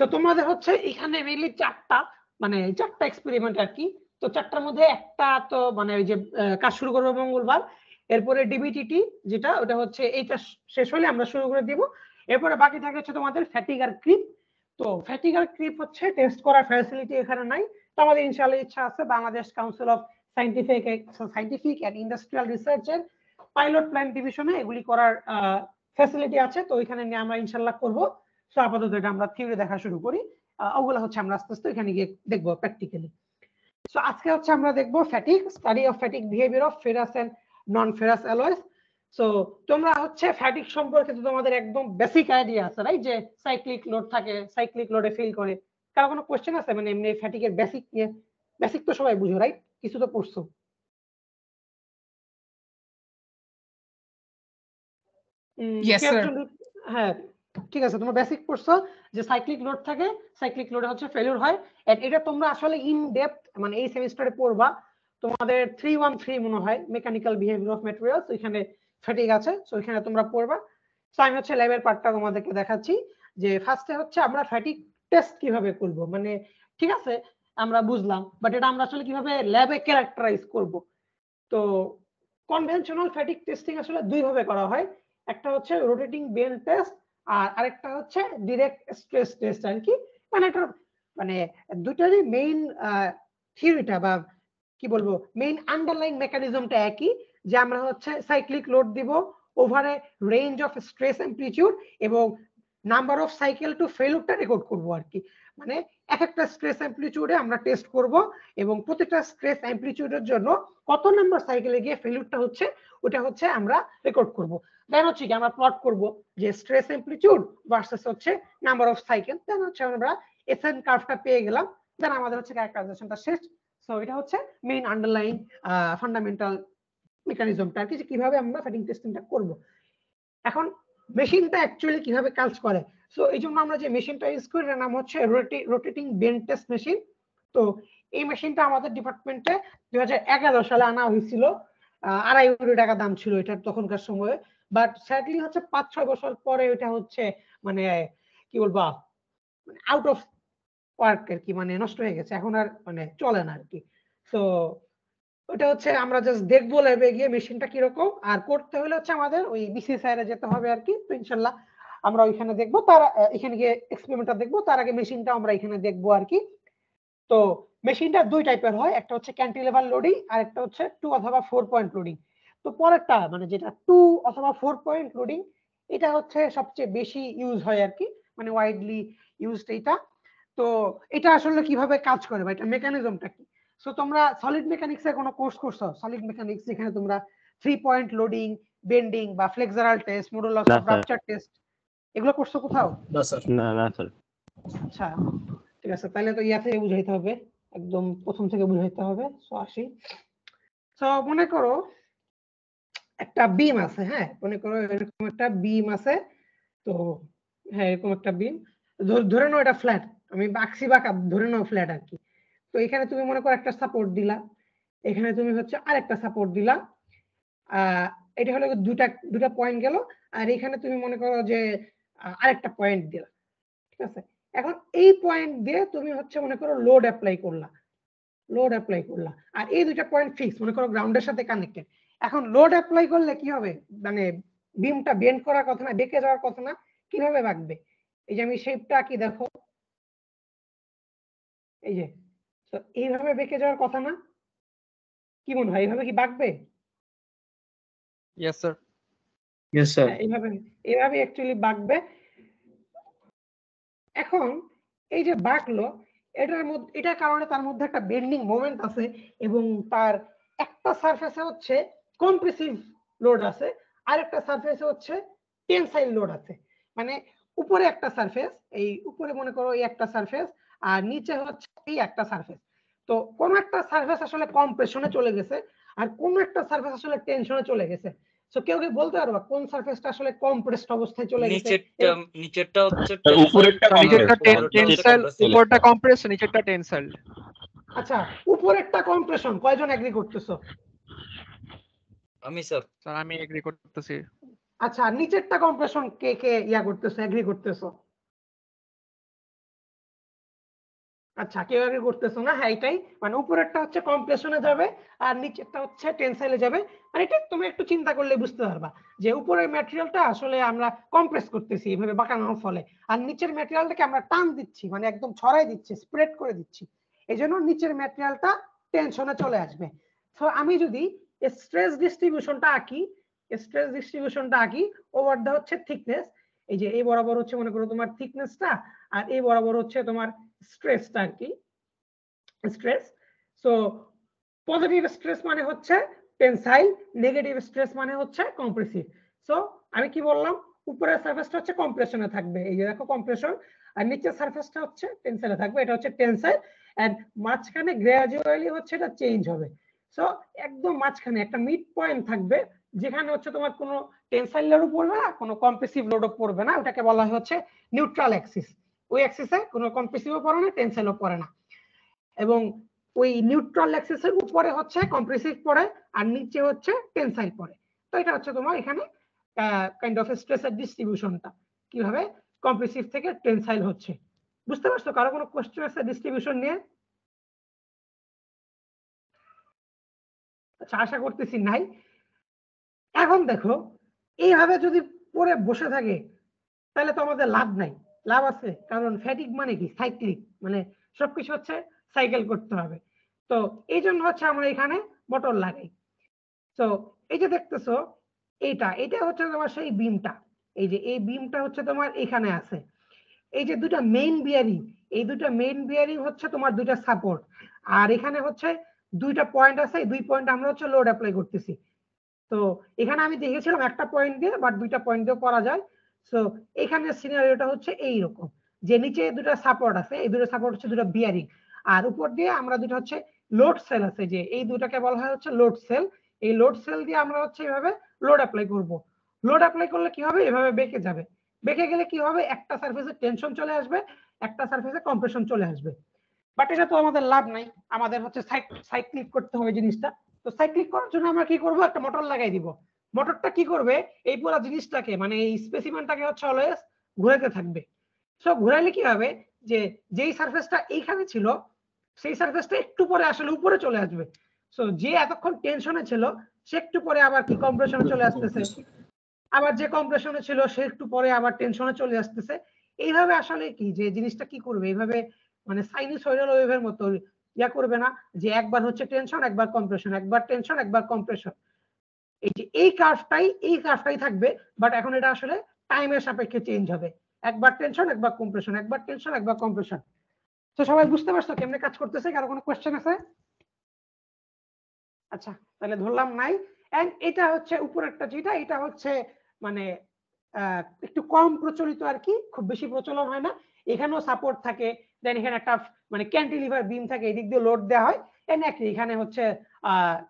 So তোমাদের হচ্ছে এখানে মেইনলি চারটা মানে চারটা এক্সপেরিমেন্ট আর কি। তো চারটার মধ্যে একটা তো মানে ওই যে কাজ শুরু করবো মঙ্গলবার, এরপরে ডিবিটিটি যেটা ওটা হচ্ছে এইটা শেষ হলে আমরা শুরু করে দিব। এরপরে বাকি থাকে হচ্ছে তোমাদের ফ্যাটিগ আর ক্রিপ। তো ফ্যাটিগ আর ক্রিপ হচ্ছে টেস্ট করার ফ্যাসিলিটি এখানে নাই। তো আমাদের ইনশাআল্লাহ ইচ্ছা আছে Bangladesh council of scientific and industrial রিসার্চের পাইলট প্ল্যান ডিভিশনে এগুলি করার ফ্যাসিলিটি আছে। তো ওইখানে নিয়ে আমরা ইনশাআল্লাহ করব। সো আপাতত এটা আমরা থিওরি দেখা শুরু করি, ওগুলো হচ্ছে আমরা আস্তে আস্তে এখানে গিয়ে দেখবো প্র্যাকটিক্যালি। সো আজকে হচ্ছে আমরা দেখবো fatigue, study of fatigue behaviour of ferrous and non ferrous alloys. So তোমরা হচ্ছে ফ্যাটিক সম্পর্কে তো তোমাদের একদম বেসিক আইডিয়া আছে, রাইট? যে সাইক্লিক লোড থাকে, সাইক্লিক লোডে ফিল করে। কারো কোনো কোশ্চেন আছে মানে এমনি ফ্যাটিকের বেসিক নিয়ে? বেসিক তো সবাই বুঝো, রাইট? কিছু তো পড়ছো। হ্যাঁ ঠিক আছে, তোমরা বেসিক পড়ছো যে সাইক্লিক লোড থাকে, সাইক্লিক লোডে হচ্ছে ফেলিউর হয়। এটা তোমরা আসলে ইন ডেপথ মানে এই সেমিস্টারে পড়বা। তোমাদের 313 মনে হয় মেকানিক্যাল বিহেভিয়ার অফ ম্যাটেরিয়ালস, ওইখানে ফ্যাটিক আছে। সো ওইখানে তোমরা পড়বা। সো আমি হচ্ছে ল্যাবের পার্টটা তোমাদেরকে দেখাচ্ছি যে ফার্স্টে হচ্ছে আমরা ফ্যাটিক টেস্ট কিভাবে করব। মানে ঠিক আছে আমরা বুঝলাম, বাট এটা আমরা আসলে কিভাবে ল্যাবে ক্যারেক্টারাইজ করব। তো কনভেনশনাল ফ্যাটিক টেস্টিং আসলে দুই ভাবে করা হয়। একটা হচ্ছে রোটেটিং বেল টেস্ট আর আরেকটা হচ্ছে ডাইরেক্ট স্ট্রেস টেস্ট আর কি। মানে এটা মানে দুটারই মেইন থিওরিটা বা কি বলবো মেইন আন্ডারলাইং মেকানিজমটা একই, যে আমরা হচ্ছে সাইক্লিক লোড দিব over a range of stress amplitude এবং নাম্বার অফ সাইকেল টু ফেলিউরটা রেকর্ড করব আর কি। মানে এক একটা স্ট্রেস অ্যামপ্লিটিউডে আমরা টেস্ট করব এবং প্রত্যেকটা স্ট্রেস অ্যামপ্লিটিউডের জন্য কত নাম্বার সাইকেলে গিয়ে ফেলিউরটা হচ্ছে ওটা হচ্ছে আমরা রেকর্ড করব। দেন হচ্ছে কি আমরা প্লট করব যে স্ট্রেস অ্যামপ্লিটিউড ভার্সেস হচ্ছে নাম্বার অফ সাইকেল। দেন হচ্ছে আমরা এসএন কার্ভটা পেয়ে গেলাম। দেন আমাদের হচ্ছে ক্যারেক্টারাইজেশনটা শেষ। সো এটা হচ্ছে মেইন আন্ডারলাইন ফান্ডামেন্টাল মেকানিজমটা আর কি, যে কিভাবে আমরা ফ্যাটিং টেস্টিংটা করব। এখন মেশিনটা অ্যাকচুয়ালি কিভাবে কাজ করে, সো এই জন্য আমরা যে মেশিনটা ইউজ করি এর নাম হচ্ছে রোটেটিং বেন্ড টেস্ট মেশিন। তো এই মেশিনটা আমাদের ডিপার্টমেন্টে 2011 সালে আনা হয়েছিল। 2.5 কোটি টাকা দাম ছিল এটার তখনকার সময়ে। বাট স্যাডলি হচ্ছে 5-6 বছর পরে এটা হচ্ছে মানে কি বলবো আউট অফ ওয়ার্ক আর কি, মানে নষ্ট হয়ে গেছে, এখন আর মানে চলে না আর কি। তো ওটা হচ্ছে আমরা জাস্ট দেখবো ল্যাবে গিয়ে মেশিনটা কিরকম, আর করতে হলে হচ্ছে আমাদের ওই বিসি স্যারে যেতে হবে আর কি। তো ইনশাল্লাহ আমরা ওইখানে দেখবো, তার এখানে গিয়ে এক্সপেরিমেন্টটা দেখবো, তার আগে মেশিনটা আমরা এখানে দেখবো আর কি। তো মেশিনটা দুই টাইপের হয়, একটা হচ্ছে ক্যান্টিলিভার লোডিং আর একটা হচ্ছে 2 অথবা 4 পয়েন্ট লোডিং। তো পরেরটা মানে যেটা 2 অথবা 4 পয়েন্ট লোডিং এটা হচ্ছে সবচেয়ে বেশি ইউজ হয় আর কি, মানে ওয়াইডলি ইউজড এটা। তো এটা আসলে কিভাবে কাজ করে বা এটা মেকানিজমটা কি? সো তোমরা সলিড মেকানিক্স এর কোনো কোর্স করছো? সলিড মেকানিক্স যেখানে তোমরা 3 পয়েন্ট লোডিং, বেন্ডিং বা flexural test, modulus of rupture test এগুলো করছো কোথাও? না স্যার। না স্যার। আচ্ছা ঠিক আছে, তাহলে তো ইয়া থেকে বুঝাইতে হবে, একদম প্রথম থেকে বুঝাইতে হবে। সো আসি। সো মনে করো একটা বিম আছে, হ্যাঁ মনে করো এরকম একটা বিম আছে। তো হ্যাঁ এরকম একটা বিম, ধরে নাও এটা ফ্ল্যাট, আমি বাক্সি বাঁকা ধরে নাও ফ্ল্যাট আর কি। তো এখানে তুমি মনে করো একটা সাপোর্ট দিলা, এখানে তুমি হচ্ছে আরেকটা সাপোর্ট দিলা। এটা হলো দুটা পয়েন্ট গেল, আর এখানে তুমি মনে করো যে আরেকটা পয়েন্ট দিলা, ঠিক আছে? এখন এই পয়েন্ট দিয়ে তুমি হচ্ছে মনে করো লোড অ্যাপ্লাই করলা, আর এই দুইটা পয়েন্ট ফিক্স মনে করো গ্রাউন্ডের সাথে কানেক্টেড। এখন লোড অ্যাপ্লাই করলে কি হবে, মানে বিমটা বেন্ড করার কথা না, বেঁকে যাওয়ার কথা না, কিভাবে বাঁকবে? এই যে আমি শেপটা কি দেখো, এই যে তো এইভাবে বেঁকে যাওয়ার কথা না, কি মনে হয় এইভাবে কি বাঁকবে? Yes sir. Yes sir. এইভাবে অ্যাকচুয়ালি বাঁকবে। এখন এই যে বাঁকলো, এটার কারণে তার মধ্যে একটা বেন্ডিং মোমেন্ট আছে এবং তার একটা সারফেসে হচ্ছে কম্প্রেসিভ লোড আছে, আর একটা সারফেসে হচ্ছে টেনসাইল লোড আছে। মানে উপরে একটা সারফেস, এই উপরে মনে করো এই একটা সারফেস, আর নিচে হচ্ছে এই একটা সারফেস। তো কোন একটা সারফেস আসলে কম্প্রেশনে চলে গেছে আর কোন একটা সারফেস আসলে টেনশনে চলে গেছে। সো কেউ কি বলতে পারবা কোন সারফেসটা আসলে কম্প্রেসড অবস্থায় চলে গেছে? নিচেরটা হচ্ছে টেনসাইল, উপরটা কম্প্রেস, নিচেরটা টেনসাইল। আচ্ছা উপরেরটা কম্প্রেশন, কয়জন এগ্রি করতেছো? আমি স্যার। স্যার আমি এগ্রি করতেছি। আচ্ছা নিচেরটা কম্প্রেশন কে কে ইয়া করতেছো, এগ্রি করতেছো? আচ্ছা, কেউ আগে করতেছো না? হ্যাঁ, এটাই মানে উপরেরটা হচ্ছে কম্প্রেশনে যাবে আর নিচেরটা হচ্ছে টেনসাইলে যাবে। আর এটা তুমি একটু চিন্তা করলে বুঝতে পারবা যে উপরের ম্যাটেরিয়ালটা আসলে আমরা কম্প্রেস করতেছি এভাবে বাঁকানোর ফলে, আর নিচের ম্যাটেরিয়ালটাকে আমরা টান দিচ্ছি, মানে একদম ছড়াই দিচ্ছি, স্প্রেড করে দিচ্ছি। এই জন্য নিচের ম্যাটেরিয়ালটা টেনশনে চলে আসবে। তো আমি যদি স্ট্রেস ডিস্ট্রিবিউশনটা আঁকি, ওভার দা হচ্ছে থিকনেস, এই যে এই বরাবর হচ্ছে মনে করো তোমার থিকনেসটা, আর এই বরাবর হচ্ছে তোমার স্ট্রেসটা আর কি, স্ট্রেস। সো পজিটিভ স্ট্রেস মানে হচ্ছে টেনসাইল, নেগেটিভ স্ট্রেস মানে হচ্ছে কম্প্রেসিভ। সো আমি কি বললাম, উপরের সারফেসটা হচ্ছে কম্প্রেশনে থাকবে, এই যে দেখো কম্প্রেশন, আর নিচের সারফেসটা হচ্ছে টেনসাইলে থাকবে, এটা হচ্ছে টেনসাইল, এন্ড মাঝখানে গ্র্যাজুয়ালি হচ্ছে এটা চেঞ্জ হবে। সো একদম মাঝখানে একটা মিড পয়েন্ট থাকবে যেখানে হচ্ছে তোমার কোনো টেনসাইল লোডও পড়বে না, কোনো কম্প্রেসিভ লোডও পড়বে না, ওটাকে বলা হয় হচ্ছে নিউট্রাল অ্যাক্সিস। ওই অ্যাক্সিসে কোনো কম্প্রেসিভও পড়ে না, টেনসাইলও পড়ে না, এবং ওই নিউট্রাল অ্যাক্সিসের উপরে হচ্ছে কম্প্রেসিভ পড়ে আর নিচে হচ্ছে টেনসাইল পড়ে। তো এটা হচ্ছে তোমার এখানে কাইন্ড অফ স্ট্রেসের ডিস্ট্রিবিউশনটা কিভাবে কম্প্রেসিভ থেকে টেনসাইল হচ্ছে। বুঝতে পারছো? কারো কোনো কোশ্চেন আছে ডিস্ট্রিবিউশন নিয়ে? আচ্ছা, আশা করতেছি নাই। এখন দেখো, এইভাবে যদি পড়ে বসে থাকে তাহলে তো আমাদের লাভ নাই। লাভ আছে, কারণ ফ্যাটিক মানে কি? সাইক্লিক, মানে সবকিছু হচ্ছে সাইকেল করতে হবে। তো এই জন্য হচ্ছে আমরা এখানে মোটর লাগাই। তো এই যে দেখতেছো, এটা হচ্ছে তোমার সেই বিমটা, এই যে এই বিমটা হচ্ছে তোমার এখানে আছে। এই যে দুটা মেইন বিয়ারিং, এই দুটা মেইন বিয়ারিং হচ্ছে তোমার দুইটা সাপোর্ট, আর এখানে হচ্ছে দুইটা পয়েন্ট আছে, এই দুই পয়েন্ট আমরা হচ্ছে লোড অ্যাপ্লাই করতেছি। তো এখানে আমি দেখেছিলাম একটা পয়েন্ট দিয়ে, বাট দুইটা পয়েন্ট দিয়ে করা যায়। সো এখানে সিনারিওটা হচ্ছে এইরকম, যে নিচে দুটো সাপোর্ট আছে, এই দুটো সাপোর্ট হচ্ছে দুটো বিয়ারিং, আর উপর দিয়ে আমরা দুটো হচ্ছে লোড সেল আছে, যে এই দুটাকে বলা হয় হচ্ছে লোড সেল। এই লোড সেল দিয়ে আমরা হচ্ছে এইভাবে লোড অ্যাপ্লাই করব। লোড অ্যাপ্লাই করলে কি হবে? এভাবে বেঁকে যাবে। বেঁকে গেলে কি হবে? একটা সারফেসে টেনশন চলে আসবে, একটা সারফেসে কম্প্রেশন চলে আসবে। বাট এটা তো আমাদের লাভ নাই, আমাদের হচ্ছে সাইক্লিক করতে হবে জিনিসটা। তো সাইক্লিক করার জন্য আমরা কি করব? একটা মোটর লাগাই দিব। মোটরটা কি করবে? এই পুরো জিনিসটাকে, মানে এই স্পেসিমেনটাকে হচ্ছে অলওয়েজ ঘুরাতে থাকবে। সো ঘুরাইলে কি হবে? যে যেই সারফেসটা এইখানে ছিল সেই সারফেসটা একটু পরে আসলে উপরে চলে আসবে। সো যে এতক্ষণ টেনশনে ছিল সে একটু পরে আবার কি কম্প্রেশনে চলে আসতেছে, আবার যে কম্প্রেশনে ছিল সে একটু পরে আবার টেনশনে চলে আসতেছে। এইভাবে আসলে কি, যে জিনিসটা কি করবে, এইভাবে মানে সাইনুসয়েডাল ওয়েভের মতো ইয়া করবে না, যে একবার হচ্ছে টেনশন একবার কম্প্রেশন, একবার টেনশন একবার কম্প্রেশন। এই যে এই কার্ভটাই থাকবে, বাট এখন এটা আসলে টাইমের সাপেক্ষে চেঞ্জ হবে। একবার টেনশন একবার কম্প্রেশন, একবার টেনশন একবার কম্প্রেশন। তো সবাই বুঝতে পারছো কেমনে কাজ করতেছে? কারো কোনো কোশ্চেন আছে? আচ্ছা, তাহলে ধরলাম নাই। এন্ড এটা হচ্ছে উপরেরটা, যেটা এটা হচ্ছে মানে একটু কম প্রচলিত আর কি, খুব বেশি প্রচলন হয় না। এখানেও সাপোর্ট থাকে, দেন এখানে একটা মানে ক্যান্টিলিভার বিম থাকে, এদিক দিয়ে লোড দেওয়া হয়, এন্ড এখানে হচ্ছে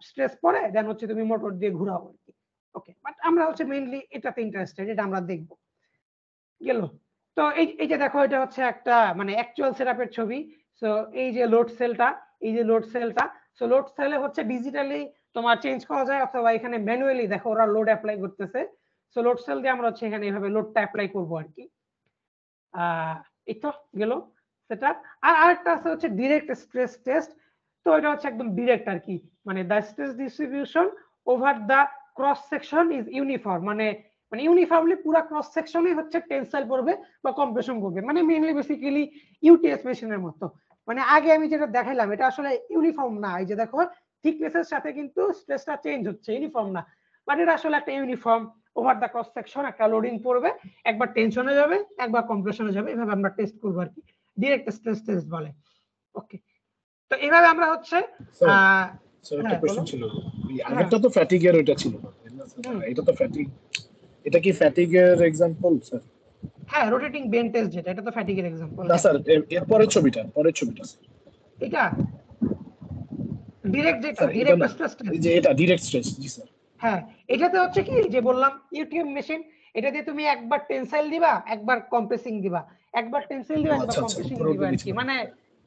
স্ট্রেস পড়ে, দেন হচ্ছে তুমি মোটর দিয়ে ঘোরাও আর কি। ওকে, বাট আমরা হচ্ছে মেইনলি এটাতে ইন্টারেস্টেড, এটা আমরা দেখবো। গেল। তো এই যে দেখো, এটা হচ্ছে একটা মানে অ্যাকচুয়াল সেটআপের ছবি। সো এই যে লোড সেলটা, সো লোড সেলে হচ্ছে ডিজিটালি তোমার চেঞ্জ করা যায়, অথবা এখানে ম্যানুয়ালি দেখো ওরা লোড অ্যাপ্লাই করতেছে। সো লোড সেল দিয়ে আমরা হচ্ছে এখানে এইভাবে লোডটা অ্যাপ্লাই করব আর কি। এই তো গেল সেটআপ। আর আরেকটা আছে হচ্ছে ডিরেক্ট স্ট্রেস টেস্ট। তো এটা হচ্ছে একদম ডিরেক্ট আর কি, মানে the stress distribution over the cross section is uniform, মানে ইউনিফর্মলি পুরো ক্রস সেকশনে হচ্ছে টেনসাইল পড়বে বা কম্প্রেশন করবে, মানে মেইনলি বেসিক্যালি ইউটিএস মেশিনের মতো। মানে আগে আমি যেটা দেখাইলাম এটা আসলে ইউনিফর্ম না, এই যে দেখো থিকনেসের সাথে কিন্তু স্ট্রেসটা চেঞ্জ হচ্ছে, ইউনিফর্ম না, বাট এটা আসলে একটা uniform over the cross section একটা লোডিং পড়বে, একবার টেনশনে যাবে একবার কম্প্রেশনে যাবে, এভাবে আমরা টেস্ট করব আর কি, ডিরেক্ট স্ট্রেস টেস্ট বলে। ওকে, তো এইভাবে আমরা হচ্ছে একটা কোশ্চেন ছিল, আগেরটা তো ফ্যাটিগের ওটা ছিল, এটা তো ফ্যাটিগ, এটা কি ফ্যাটিগের एग्जांपल স্যার? হ্যাঁ, রোটেটিং বেন্ড টেস্ট যেটা, এটা তো ফ্যাটিগের एग्जांपल না স্যার, এর পরের ছবিটা এটা ডিরেক্ট, যেটা ডিরেক্ট স্ট্রেস টেস্ট, এই যে এটা ডিরেক্ট স্ট্রেস। জি স্যার। হ্যাঁ, এটাতে হচ্ছে কি যে বললাম ইউটিএম মেশিন, এটা দিয়ে তুমি একবার টেনসাইল দিবা একবার কম্প্রেসিং দিবা, একবার টেনসাইল দিবা একবার কম্প্রেসিং দিবা আর কি, মানে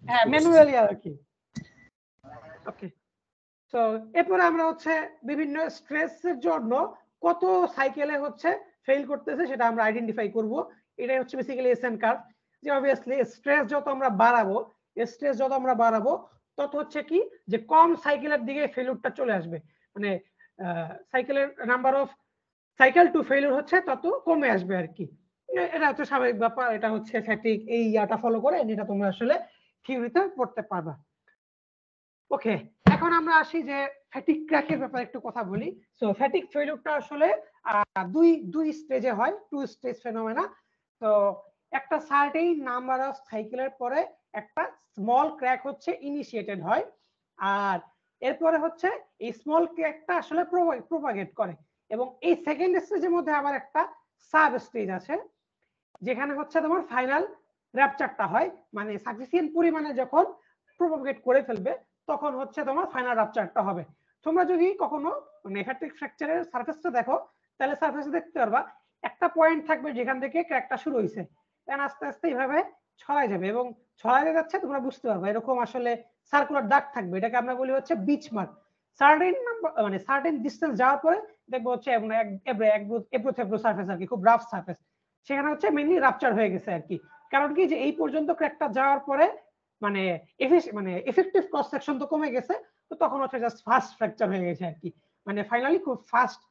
হ্যাঁ ম্যানুয়ালি আর কি। ওকে, তো এরপরে আমরা হচ্ছে বিভিন্ন স্ট্রেসের জন্য কত সাইকেলে হচ্ছে ফেল করতেছে সেটা আমরা আইডেন্টিফাই করব। এটাই হচ্ছে বেসিক্যালি এসএন কার্ভ, যে অবভিয়াসলি স্ট্রেস যত আমরা বাড়াবো স্ট্রেস যত আমরা বাড়াবো তত হচ্ছে কি যে কম সাইকেলের দিকে ফেলিউরটা চলে আসবে, মানে সাইকেলের number of cycle to failure হচ্ছে তত কমে আসবে আর কি। এটা হচ্ছে স্বাভাবিক ব্যাপার, এটা হচ্ছে ফ্যাটিক, এই ইয়াটা ফলো করে এটা তোমরা আসলে থিওরিতে পড়তে পারবা। ওকে, এখন আমরা আসি যে ফ্যাটিক ক্র্যাকের ব্যাপারে একটু কথা বলি। সো ফ্যাটিক ফেলিউরটা আসলে দুই স্টেজে হয়, টু স্টেজ ফেনোমেনা। তো একটা সার্টেইন নাম্বার অফ সাইকেলের পরে একটা স্মল ক্র্যাক হচ্ছে ইনিশিয়েটেড হয়, আর এরপরে হচ্ছে এই স্মল ক্র্যাকটা আসলে প্রোপাগেট করে, এবং এই সেকেন্ড স্টেজের মধ্যে আবার একটা সাব স্টেজ আছে যেখানে হচ্ছে তোমার ফাইনাল র্যাপচারটা হয়, মানে সাফিসিয়েন্ট পরিমাণে যখন প্রোপাগেট করে ফেলবে তখন হচ্ছে তোমার ফাইনাল র্যাপচারটা হবে। তোমরা যদি কখনো মানে ফ্যাটিক ফ্র্যাকচারের সারফেসটা দেখো তাহলে সারফেসে দেখতে পারবা একটা পয়েন্ট থাকবে যেখান থেকে ক্র্যাকটা শুরু হয়েছে, দেন আস্তে আস্তে এইভাবে ছড়াই যাবে, এবং ছড়াই যাচ্ছে তোমরা বুঝতে পারবে এরকম আসলে সার্কুলার দাগ থাকবে, এটাকে আমরা বলি হচ্ছে বিচ মার্ক। সার্টেন নাম্বার মানে সার্টেন ডিসটেন্স যাওয়ার পরে দেখবো হচ্ছে এবড়ো সারফেস আর কি, খুব রাফ সারফেস, সেখানে হচ্ছে মেইনলি রাপচার হয়ে গেছে আর কি। কারণ কি যে এই পর্যন্ত ক্র্যাকটা যাওয়ার পরে মানে এফেক্টিভ ক্রস সেকশন তো কমে গেছে, তো তখন হচ্ছে জাস্ট ফাস্ট ফ্র্যাকচার হয়ে গেছে আর কি, মানে ফাইনালি খুব ফাস্ট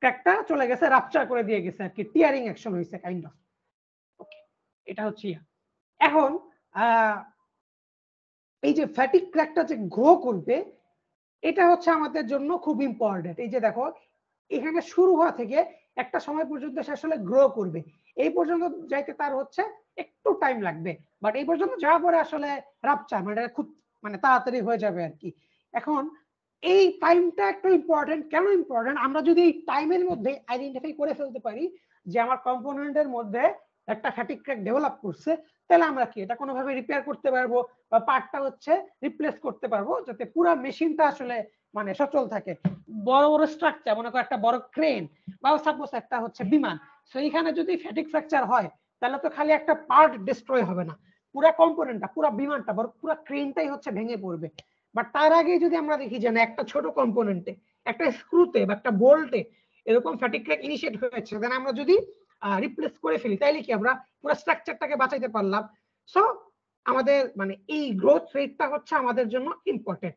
ক্র্যাকটা চলে গেছে, রাপচার করে দিয়ে গেছে আর কি, টিয়ারিং অ্যাকশন হয়েছে কাইন্ড অফ। ওকে, এটা হচ্ছে এখন এই যে ফ্যাটিক ক্র্যাকটা যে গ্রো করবে এটা হচ্ছে আমাদের জন্য খুব ইম্পর্টেন্ট। এই যে দেখো এখানে শুরু হওয়া থেকে একটা সময় পর্যন্ত সে আসলে গ্রো করবে, এই পর্যন্ত যাইতে তার হচ্ছে একটু টাইম লাগবে, বাট এই পর্যন্ত যাওয়ার পরে আসলে রাপচার মানে খুব মানে তাড়াতাড়ি হয়ে যাবে আর কি। এখন এই টাইমটা একটু ইম্পর্টেন্ট, কেন ইম্পর্টেন্ট? আমরা যদি এই টাইমের মধ্যে আইডেন্টিফাই করে ফেলতে পারি যে আমার কম্পোনেন্টের মধ্যে একটা ফ্যাটিক ক্র্যাক ডেভেলপ করছে, তাহলে আমরা কি এটা কোনোভাবে রিপেয়ার করতে পারবো বা পার্টটা হচ্ছে রিপ্লেস করতে পারবো যাতে পুরো মেশিনটা আসলে মানে সচল থাকে। বড় বড় স্ট্রাকচার মনে করো একটা বড় ক্রেন বা সাপোজ একটা হচ্ছে বিমান, সো এখানে যদি ফ্যাটিক ফ্র্যাকচার হয় তাহলে তো খালি একটা পার্ট ডিস্ট্রয় হবে না, পুরো কম্পোনেন্টটা পুরো বিমানটা পুরো ক্রেনটাই হচ্ছে ভেঙে পড়বে। বাট তার আগে যদি আমরা দেখি যে না একটা ছোট কম্পোনেন্টে একটা স্ক্রুতে বা একটা বোল্টে এরকম ফ্যাটিক ক্র্যাক ইনিশিয়েট হয়েছে, দেন আমরা যদি রিপ্লেস করে ফেলি তাইলে কি আমরা পুরো স্ট্রাকচারটাকে বাঁচাইতে পারলাম। সো আমাদের মানে এই গ্রোথ রেটটা হচ্ছে আমাদের জন্য ইম্পর্টেন্ট।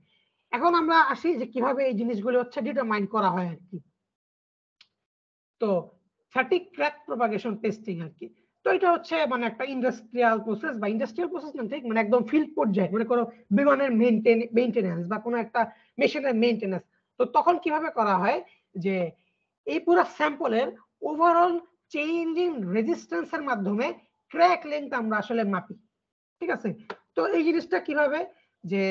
এখন আমরা আসি যে কিভাবে এই জিনিসগুলো হচ্ছে ডিটারমাইন করা হয় আর কি। তো ফ্যাটিক ক্র্যাক প্রপাগেশন টেস্টিং আর কি, তো এটা হচ্ছে মানে একটা ইন্ডাস্ট্রিয়াল প্রসেস বা ইন্ডাস্ট্রিয়াল প্রসেস না ঠিক, মানে একদম ফিল্ড পর্যায়ে মনে করো বিমানের মেইনটেনেন্স বা কোনো একটা মেশিনের মেইনটেনেন্স। তো তখন কিভাবে করা হয় যে এই পুরো স্যাম্পলের ওভারঅল চেঞ্জ ইন রেজিস্ট্যান্সের মাধ্যমে ক্র্যাক লেন্থ আমরা আসলে মাপি, ঠিক আছে? তো এই জিনিসটা কিভাবে যে